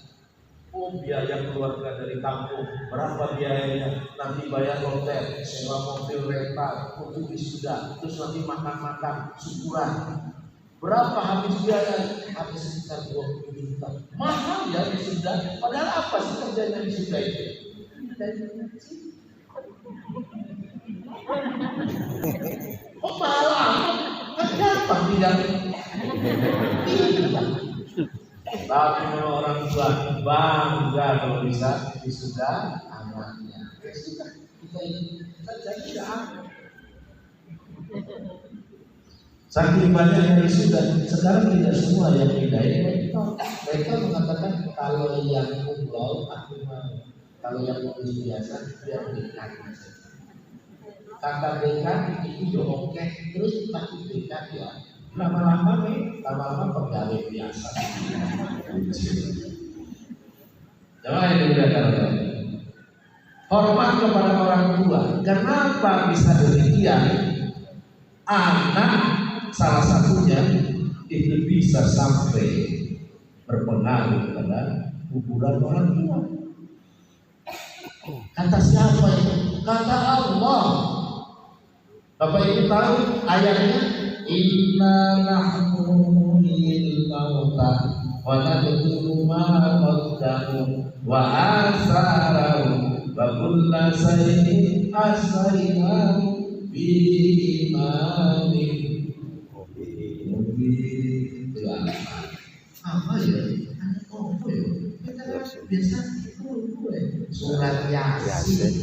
Oh, biaya keluarga dari kampung berapa biayanya? Nanti bayar hotel, sewa mobil rental, untuk wisuda, terus nanti makan-makan, syukuran. Berapa habis biaya? Habis sekitar 20 juta. Mahal ya wisuda. Padahal apa sih kerjanya wisuda itu? Oh, mahal amat. Kan gampang tidak. Tapi kalau orang tua bangga kalau bisa wisuda anaknya. Kita ini saja tidak ada. Saking banyaknya wisuda, sekarang tidak semua yang pindah ini. Mereka mengatakan kalau yang umroh aku mau, kalau yang lulus biasa biar dekat. Kata dekat itu oke, terus tapi dekat ya. Lama-lama pegawai biasa. Jangan itu udah hormat kepada orang tua. Kenapa bisa demikian? Anak salah satunya itu bisa sampai berpengaruh pada kuburan orang tua. Kata siapa itu? Kata Allah. Bapak Ibu tahu ayatnya? Inna nahnu nuhyil mauta wa nadhkuru ma qaddamu wa asarahu wa kulla shay'in ahsaynahu bi imamin mubin. Apa ya? Apa ya? Biasa itu surat Yasin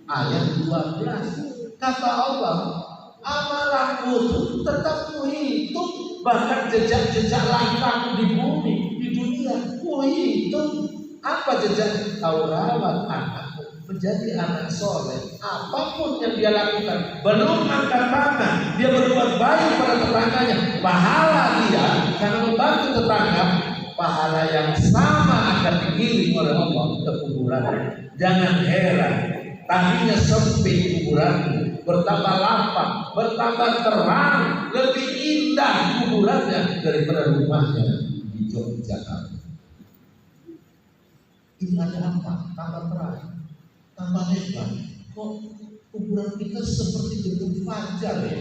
ayat 12. Kata Allah, amalanmu itu tetap kuhitung, bahkan jejak-jejak langkahmu di bumi, di dunia kuhitung. Apa jejak? Kau rawat anakmu menjadi anak soleh. Apapun yang dia lakukan, belum angkat tangan, dia berbuat baik pada tetangganya, pahala dia karena membantu tetangga, pahala yang sama akan dikirim oleh Allah ke kuburan. Jangan heran, tadinya sempit kuburannya, bertambah lapang, bertambah terang, lebih indah kuburannya daripada rumahnya di Yogyakarta. Ini ada apa? Tambah terang, tambah hebat. Kok kuburan kita seperti gedung Fajar ya?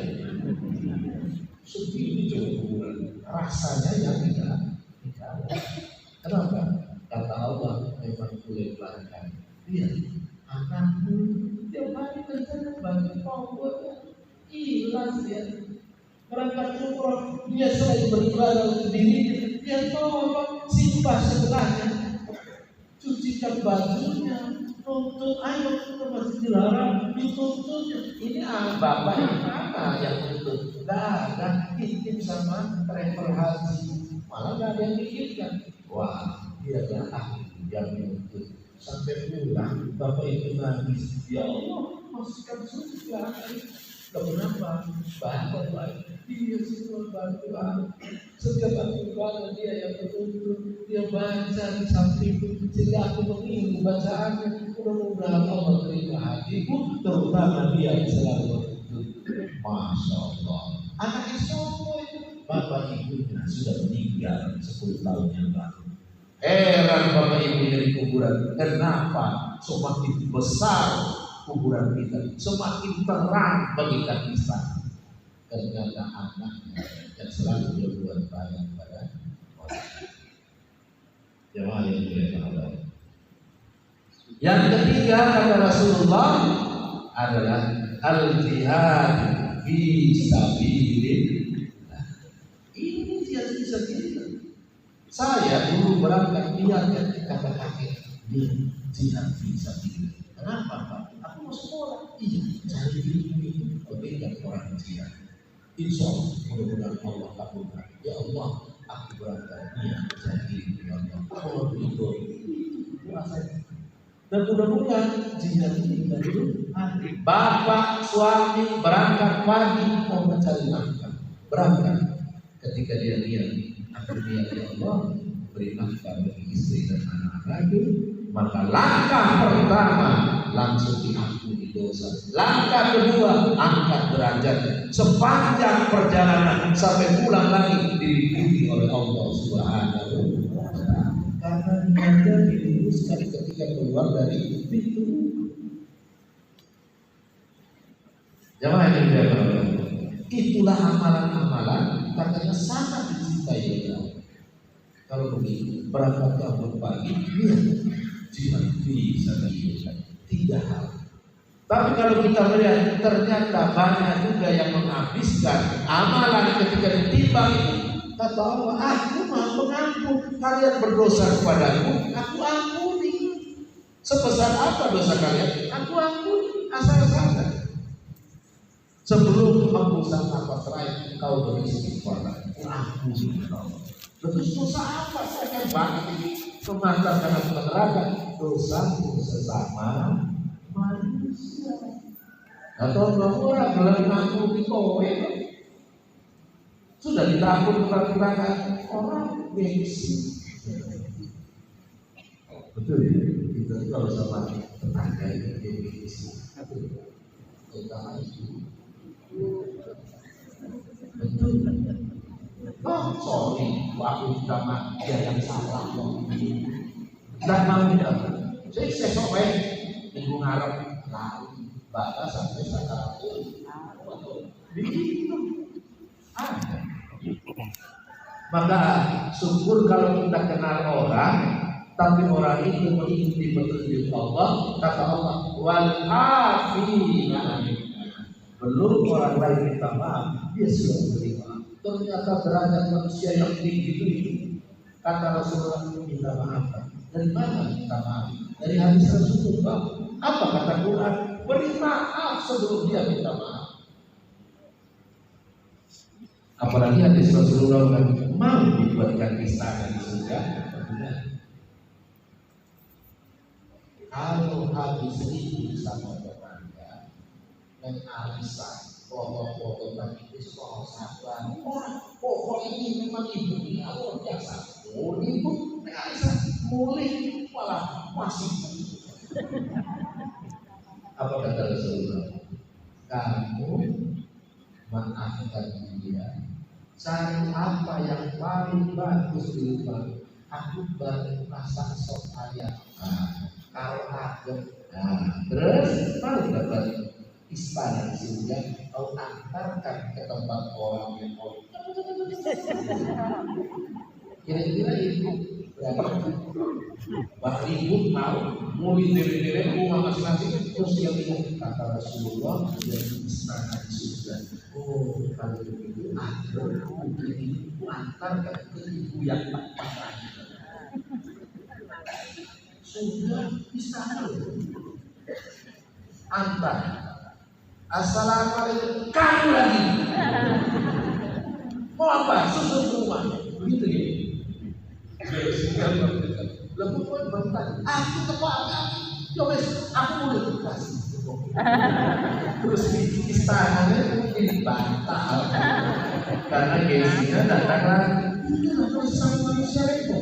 Segini coba kuburan, rasanya yang tidak. Kenapa? Kata Allah memang boleh pelanggan. Lihat, anakku tiap hari kerja bagi pokoknya ikhlas ya. Berangkat umroh dia selain beribadah untuk diri, dia tolong simpah sebelahnya, cucikan bajunya, tuntut ayo ke Masjidil Haram, dituntutnya. Ini bapak yang mana yang tuntut? Gak ada, titip sama travel haji, malah gak ada yang pikirkan. Wah, dia adalah ahli yang menuntut sampai pulang bapak itu nangis, ya Allah masukkan surga. Kenapa? Bapak dia semua bantuan. Setiap aku bangun dia yang betul-betul dia baca di sampingku sehingga aku mengingat bacaannya. Mudah-mudahan Allah terima hatiku, terutama dia yang selalu betul. Masya Allah. Anaknya sombong itu, bapak ibunya sudah meninggal 10 tahun yang lalu. Heran bapak ibunya di kuburan. Kenapa semakin besar kuburan kita, semakin terang bagi kita? Ternyata anaknya yang selalu berbuat baik pada orang. Jemaah yang dimuliakan Allah. Yang ketiga kata Rasulullah adalah al-jihad fi sabilillah. Ini jihad fi sabilillah. Saya dulu berangkat niatnya kata kakek di jihad fi sabilillah. Kenapa Pak? Aku mau sekolah. Iya, cari ilmu itu berbeda orang jihad. Insya Allah mudah-mudahan Allah kabulkan. Ya Allah, aku berangkat niat cari ilmu ya Allah. Aku mau itu. Dan mudah-mudahan jihad ini dari bapak suami berangkat pagi mau mencari nafkah. Berangkat ketika dia niat, aku niat ya Allah beri nafkah bagi istri dan anak-anakku. Maka langkah pertama langsung diampuni dosa. Langkah kedua angkat derajat. Sepanjang perjalanan sampai pulang lagi dilindungi oleh Allah Subhanahu wa Ta'ala. Karena niatnya diluruskan ketika keluar dari pintu. Jamaah yang dimuliakan Allah. Itulah amalan-amalan katanya sangat dicintai Allah. Kalau begitu berangkat bangun pagi niat jihad fi sabilillah. 3 hal. Tapi kalau kita melihat ternyata banyak juga yang menghabiskan amalan ketika ditimbang itu. Kata Allah, aku maha pengampun. Kalian berdosa kepadaku, aku ampuni. Sebesar apa dosa kalian, aku ampuni. Asal sadar. Sebelum hembusan nafas terakhir, kau beristighfar, aku ampuni. Terus dosa apa? Saya akan bangkit kemana karena neraka. Dosa sesama manusia. Atau orang kalau mengaku di kowe sudah ditakut bukan neraka orang gengsi. Betul ya? Kita kalau sama tetangga itu gengsi. Terutama itu. Betul. Oh sorry, aku sudah mati dia yang salah. Dan mau tidak? Saya besok minggu ngarep lalu batas sampai sekarang begitu. Maka syukur kalau kita kenal orang, tapi orang itu mengikuti petunjuk Allah. Kata Allah, wal afina. Belum orang lain minta maaf, dia sudah menerima. Ternyata derajat manusia yang tinggi itu. Kata Rasulullah, minta maaf. Dari mana minta maaf? Dari hadis Rasulullah. Apa kata Quran? Beri maaf sebelum dia minta maaf. Apalagi hadis Rasulullah mau dibuatkan istana di surga. Kalau habis itu sama tetangga dan arisan foto-foto tadi itu soal sabar. Pokok ini memang ibunya luar biasa. Oh ibu arisan mulai malah masih. Apa kata Rasulullah? Kamu maafkan dia. Cari apa yang paling bagus di rumah. Aku baru masak sop ayam. Kalau ada, terus tahu dapat istana di surga. Kau antarkan ke tempat orang yang mau. Kira-kira itu berapa? Bang Ibu mau diri-diri bunga masing-masing terus dia bilang kata Rasulullah dari istana di surga. Oh kalau begitu aku ibu antarkan ke ibu yang tak patah. Sudah istana antar. Assalamualaikum kamu lagi. Mau apa? Susu rumah. Begitu ya. Lebih pun aku tepatnya, coba aku boleh kasih. Terus di istananya mungkin dibantah karena gengsinya datang lagi. Itu apa sama manusia itu?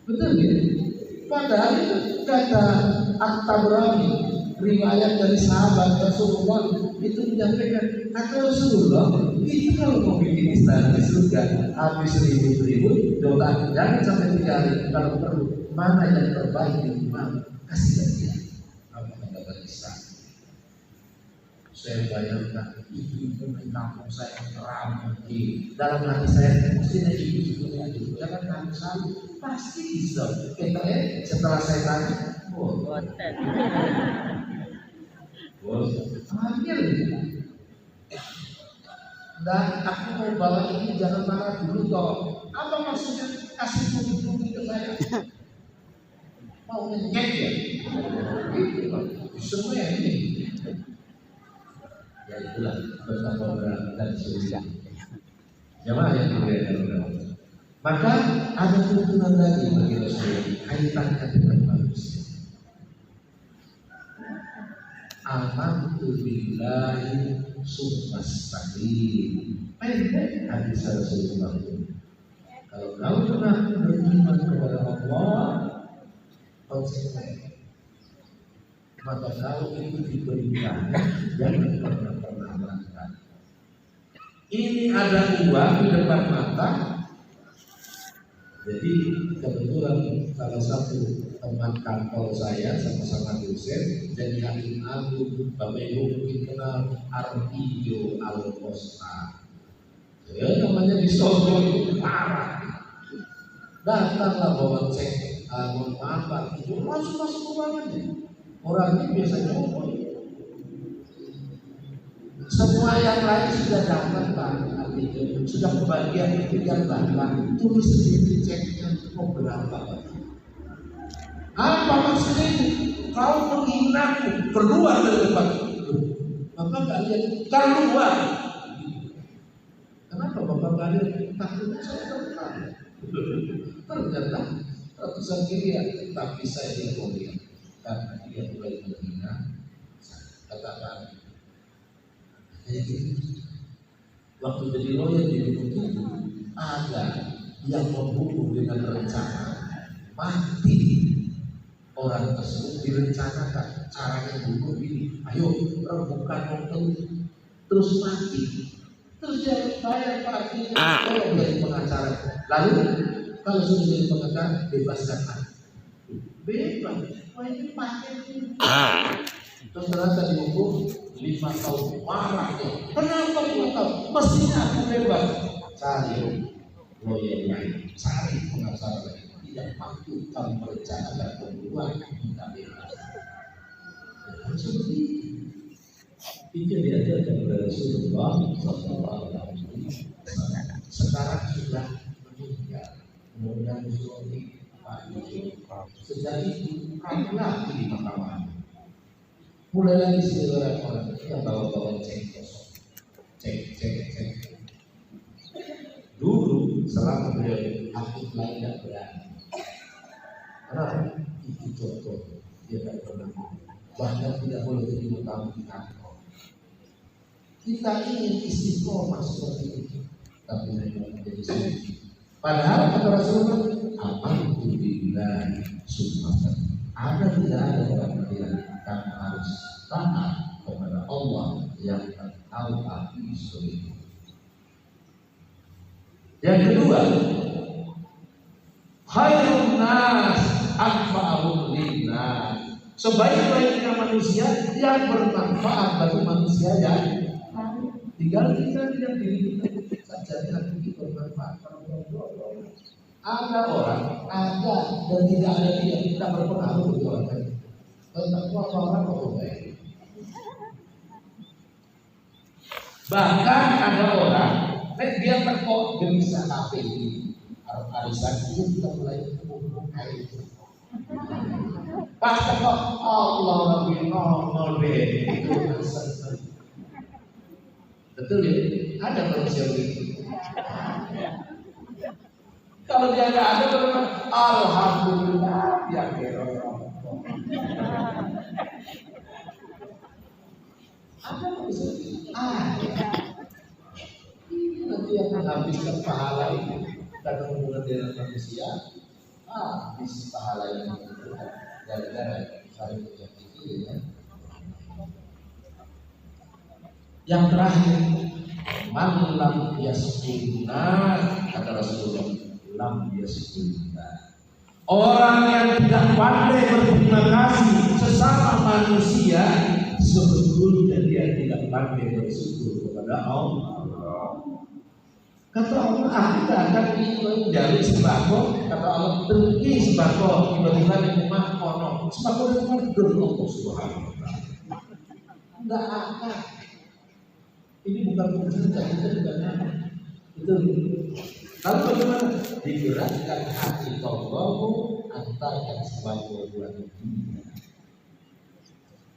Betul gitu. Padahal itu kata At-Tabrani, riwayat dari sahabat Rasulullah itu menyampaikan kata Rasulullah itu kalau mau bikin istana di surga habis ribut-ribut doa jangan sampai 3 hari kalau perlu mana yang terbaik di mana kasih dia apa kata istana. Saya bayangkan ibu-ibu di kampung saya ramai dalam hati saya mestinya ibu-ibu itu jangan kamu selalu pasti bisa kita setelah saya tanya ambil dan aku mau bawa ini jangan marah dulu toh apa maksudnya kasih bukti ke saya mau ngecek ya semua ini ya itulah betapa berat dan susah jamaah yang dimuliakan maka ada tuntunan lagi bagi Rasulullah kaitannya dengan manusia. Amantu billahi sumastaqim. Pendek hadis Rasulullah. Kalau kau pernah beriman kepada Allah, konsisten. Maka kau itu diberikan jangan pernah melakukan. Ini ada uang di depan mata. Jadi kebetulan salah satu teman kantor saya sama-sama dosen jadi hakim agung Bapak Ibu mungkin kenal Artijo Al-Costa ya namanya di Solo itu parah datanglah bawa cek mohon maaf Pak itu masuk ruangannya orangnya biasanya semua yang lain sudah datang Pak Artijo sudah kebagian itu yang datang tulis sendiri ceknya mau berapa apa maksudnya itu? Kau menghinaku keluar dari tempat itu. Bapak kalian keluar. Kenapa bapak kalian takutnya saya tertarik? Ternyata ratusan miliar tapi saya tidak mau lihat karena dia mulai menghina. Katakan, waktu jadi lawyer di buku ada yang membunuh dengan rencana mati. Orang tersebut direncanakan caranya bunuh ini, ayo rebukan motor terus mati, terus dia bayar parkir, saya menjadi pengacara. Lalu kalau sudah jadi pengacara bebaskan aku, bebas, wah ini pakai ini. Terus ternyata dihukum 5 tahun, marah ya. Kenapa 5 tahun? Mestinya aku bebas. Cari lawyer lain, cari pengacara lain. Tidak mampu kami merencanakan pembunuhan kita bebas. Harus seperti itu diajarkan oleh Rasulullah Sallallahu Alaihi Wasallam. Sekarang sudah meninggal, kemudian suami Pak Yusuf. Sejak itu kami lagi di mahkamah. Mulai lagi seluruh orang yang bawa cek kosong, cek. Dulu selama beliau aktif lain tidak berani. Karena itu contoh dia tidak pernah bahkan tidak boleh terima tamu di kantor. Kita ingin istiqomah seperti itu, tapi memang menjadi sulit. Padahal kata Rasulullah, amantu billahi subhanahu. Ada tidak ada orang bilang kamu harus taat kepada Allah yang tahu api sulit. Yang kedua, khairun nas anfa'uhum linnas. Sebaik-baiknya manusia yang bermanfaat bagi manusia yang tinggal kita tidak diri kita saja yang bermanfaat. Ada orang ada dan tidak ada dia tidak berpengaruh bagi orang lain. Tentang orang baik. Bahkan ada orang dia teko gelisah kafe ini arisan itu kita mulai ngomong kayak itu. Pas teko Allah lebih nol be itu arisan. Betul ya? Ada manusia begitu. Kalau dia nggak ada, alhamdulillah ya kira. pahala itu karena hubungan dengan manusia, habis pahala yang itu gara-gara saling menyakiti ya. Yang terakhir, man lam yaskurna, kata Rasulullah, lam yaskurna. Orang yang tidak pandai berterima kasih sesama manusia, sebetulnya dia tidak pandai bersyukur kepada Allah. Kata Allah, aku tidak akan menjadi sembako. Kata Allah, dengki sembako. Tiba-tiba di rumah kono sembako di rumah Allah Subhanahu wa Ta'ala. Tidak akan. Ini bukan mujizat, itu bukan apa. Itu. Lalu bagaimana? Digerakkan hati tolongmu antarkan sembako buat dunia.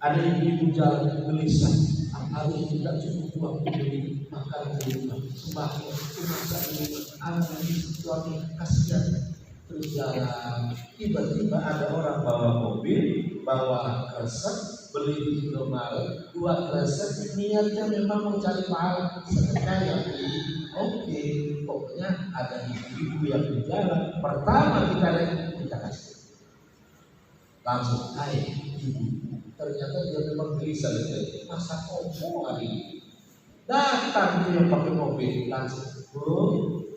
Ada ibu-ibu jalan gelisah, harus tidak cukup uang beli makan di rumah, sembako cuma ini, anak suami kasihan terus jalan. Tiba-tiba ada orang bawa mobil, bawa kresek, beli di Indomaret, 2 kresek, niatnya memang mau cari pahala sedekah yang oke. Pokoknya ada ibu-ibu yang di jalan, pertama kita kasih langsung ibu. Ternyata dia memang gelisah gitu. Masa opo hari ini datang dia pakai mobil langsung,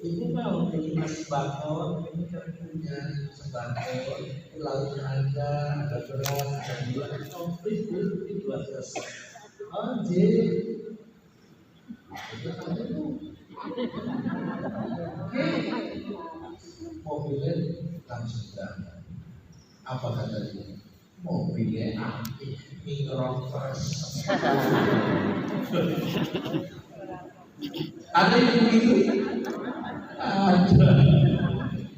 ibu mau beli sembako, ini kan punya sembako, lauknya ada beras, ada gula, komplit itu 2 kresek. Anjir, itu ada tuh. Mobilnya langsung datang. Apa kata dia? Mobilnya antik, mikrofres. Ada yang begitu? Ada.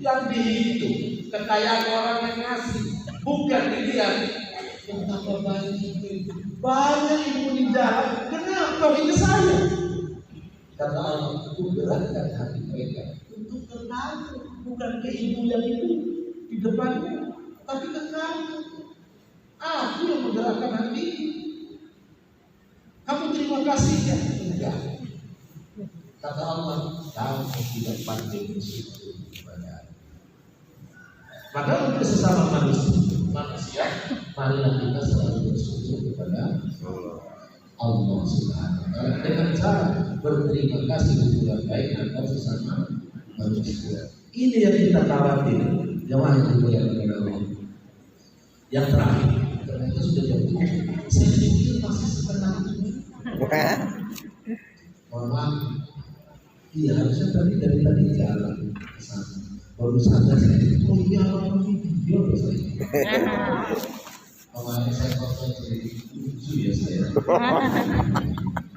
Yang dihitung kekayaan orang yang ngasih, bukan dilihat betapa banyak ibu di jalan. Kenapa ini saya? Kata Allah, itu gerakkan hati mereka untuk ke kamu, bukan ke ibu yang itu di depannya, tapi ke kamu. Aku yang menggerakkan hati. Kamu terima kasih ya? Enggak. Kata Allah, kamu tidak pandai bersyukur kepada aku. Maka untuk sesama manusia, marilah kita selalu bersyukur kepada Allah Subhanahu wa Ta'ala dengan cara berterima kasih hubungan baik antar sesama manusia. Ini yang kita khawatir. Jemaah yang dimuliakan Allah. Yang terakhir, ternyata sudah jam 7. Saya pikir masih setengah 7. Mohon maaf. Iya, harusnya dari tadi jalan ke sana. Baru sadar saya. Oh iya, orang video loh saya. Kemarin saya foto jadi lucu ya saya.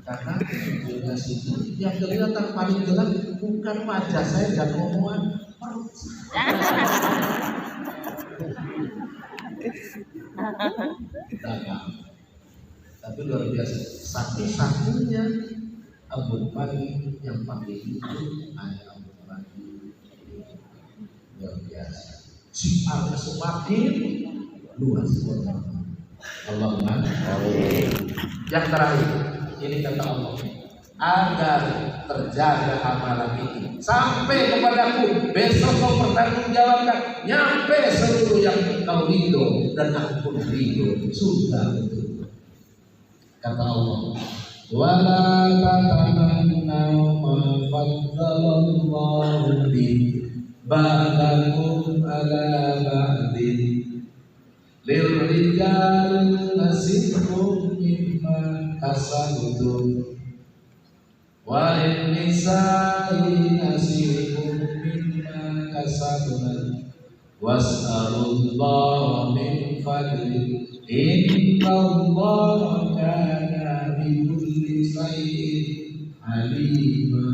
Karena videonya situ yang kelihatan paling jelas bukan wajah saya dan omongan perut. Tapi luar biasa. Satu-satunya Abu Pagi yang pakai itu hanya Abu Pagi. Luar biasa. Sifatnya semakin luas. Allahumma amin. Yang terakhir, ini kata Allah, agar terjaga amalan ini sampai kepadaku besok kau pertanggungjawabkan, nyampe seluruh yang kau ridho dan aku pun ridho, sudah betul. Kata Allah, wala tatamannaw ma faddalallahu bi ba'dakum ala ba'din lirrijal nasibun mimma kasabtum wa lin-nisa'i nasibun mimma kasabna was'alullaha min fadli innallaha kana bikulli shay'in alima.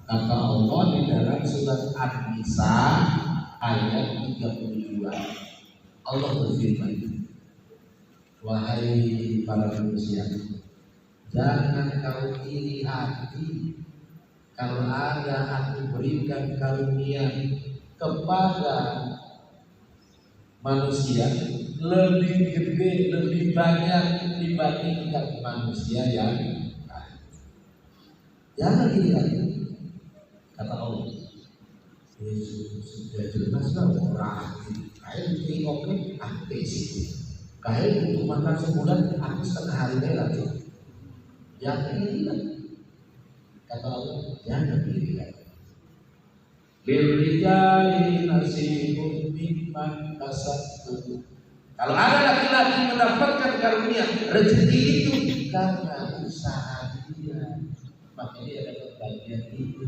Kata Allah di dalam surat An-Nisa ayat 32. Allah berfirman, wahai para manusia, jangan kau iri hati kalau ada aku berikan karunia kepada manusia lebih gede, lebih banyak dibandingkan manusia yang lain. Jangan iri hati. Kata Allah, sudah jelas lah orang kayak tengoknya aku situ, kayak untuk makan sebulan aku setengah hari lagi. Jangan irikan, kata Allah, jangan irikan. Lirijali nasibun mimman kasabtu. Kalau ada laki-laki mendapatkan karunia rezeki itu karena usaha dia, maka dia dapat bagian itu,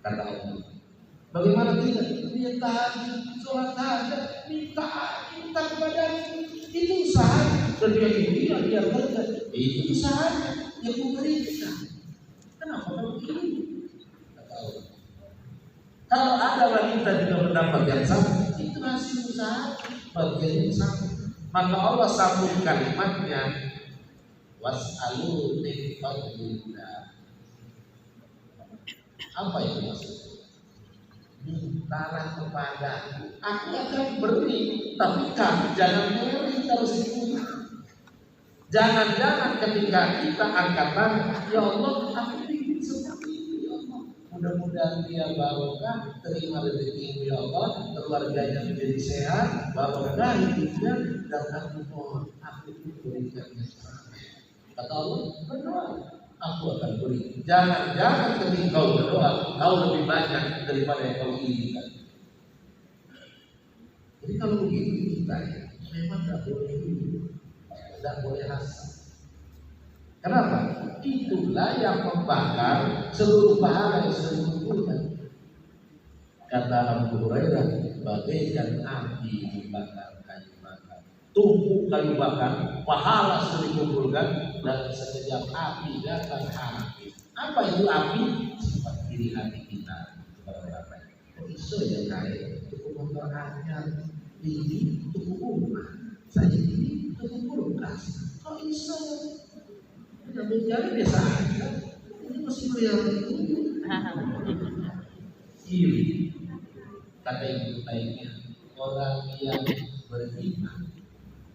kata Allah. Bagaimana tidak? Dia tahajud, sholat tahajud, minta kepada itu usaha. Dan dia kerja, itu usahanya yang memberikan. Kenapa kalau ini? Kata Allah. Kalau ada wanita juga mendapat yang sama, itu hasil usaha bagian yang sama. Maka Allah sambung kalimatnya, was'alu min fadlillah. Apa itu maksudnya? Mintalah kepada aku akan beri, tapi kamu jangan beri terus itu. Jangan-jangan ketika kita angkat tangan, ya Allah, aku ingin seperti itu, ya Allah. Mudah-mudahan dia barokah, terima rezeki ya Allah, keluarganya menjadi sehat, barokah hidupnya, dan aku mohon, aku berikannya semuanya. Kata Allah, berdoa, aku akan beri. Jangan-jangan ketika kau berdoa, kau lebih banyak daripada yang kau inginkan. Jadi kalau begitu kita memang tidak boleh dulu, tidak boleh hasad. Kenapa? Itulah yang membakar seluruh pahala yang sudah dikumpulkan. Kata Abu Hurairah, bagaikan api dibakar kayu bakar. Tumpuk kayu bakar, pahala sudah dikumpulkan, dan sekejap api datang habis. Apa itu api? Sifat diri hati kita kepada orang lain. Kok iso ya kaya? Cukup motor anyar, ini cukup rumah, saya ini cukup kulkas. Kok iso? Yang mencari biasa aja. Ini masih bayar itu. Iri. Kata ibu lainnya, orang yang beriman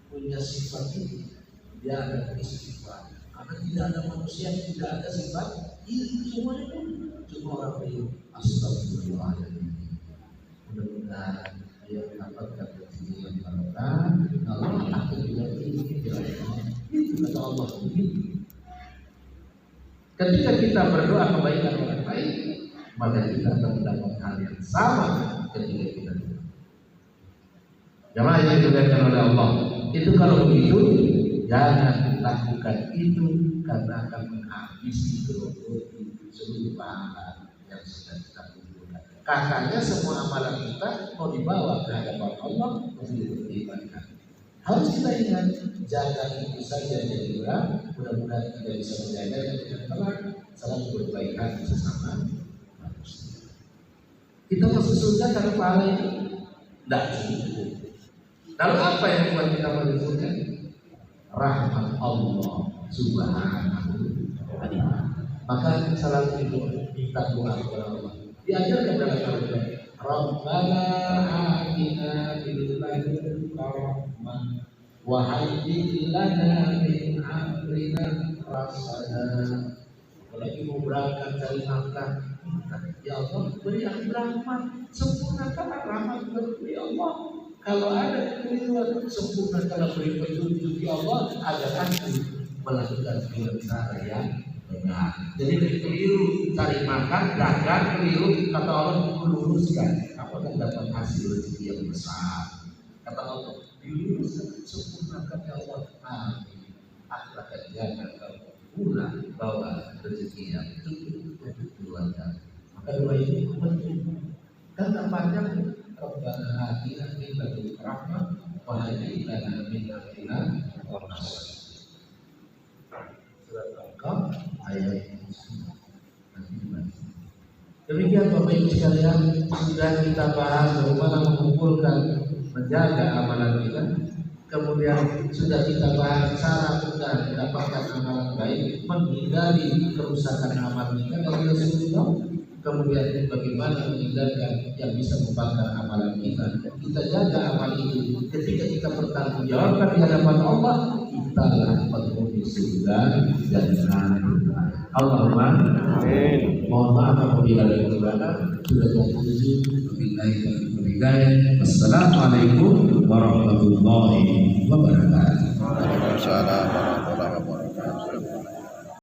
punya sifat ini, dia ada istighfar. Karena tidak ada manusia yang tidak ada sifat ini, semuanya pun cuma orang yang astagfirullahaladzim. Mudah-mudahan dia mendapatkan rezeki yang barokah. Kalau aku juga ini itu kata Allah ini. Ketika kita berdoa kebaikan orang lain, maka kita akan mendapat hal yang sama ketika kita berdoa. Jamaah yang dimuliakan oleh Allah, itu kalau begitu jangan lakukan itu karena akan menghabisi seluruh pahala yang sudah kita kumpulkan. Kakaknya semua amalan kita mau dibawa ke hadapan Allah untuk dipertimbangkan. Harus kita ingat, jaga itu saja jadi orang. Mudah-mudahan kita bisa menjaga dengan telak, selalu berbaik hati sesama manusia. Kita masuk surga karena pahala ini tidak cukup. Lalu apa yang membuat kita masuk surga? Rahmat Allah Subhanahu wa Ta'ala. Maka selalu minta doa kepada Allah. Diajarkan dalam Al-Quran, Rabbana atina fil ladunka rahmah wa hayyi lana min amrina rasada. Apalagi mau berangkat cari nafkah, ya Allah beri aku rahmat, sempurnakan rahmat dari Allah. Kalau ada kekeliruan, sempurnakan beri petunjuk ya Allah agar aku melakukan cara yang benar. Jadi dari keliru cari makan, dagang keliru, kata Allah luruskan, apakah dapat hasil rezeki yang besar. Kata Allah diluruskan, sempurnakan ya Allah. Amin. Aku akan jaga kamu pulang bawa rezeki yang cukup untuk keluarga. Maka doa ini penting. Karena panjang, Rabbana atina min ladunka rahmah wa hayyi lana min amrina rasada. Surat Al-Kahf ayat 9. Demikian Bapak Ibu sekalian, sudah kita bahas bagaimana mengumpulkan, menjaga amalan kita. Kemudian sudah kita bahas cara kita mendapatkan amalan baik, menghindari kerusakan amal kita dari Rasulullah. kemudian bagaimana menghindarkan yang bisa membakar amalan kita. Kita jaga amal itu. Ketika kita bertanggungjawabkan di hadapan Allah, kitalah penghuni surga dan neraka. Allahumma amin. Mohon maaf apabila ada kekurangan. Sudah terpuji. Wassalamualaikum warahmatullahi wabarakatuh. Waalaikumsalam.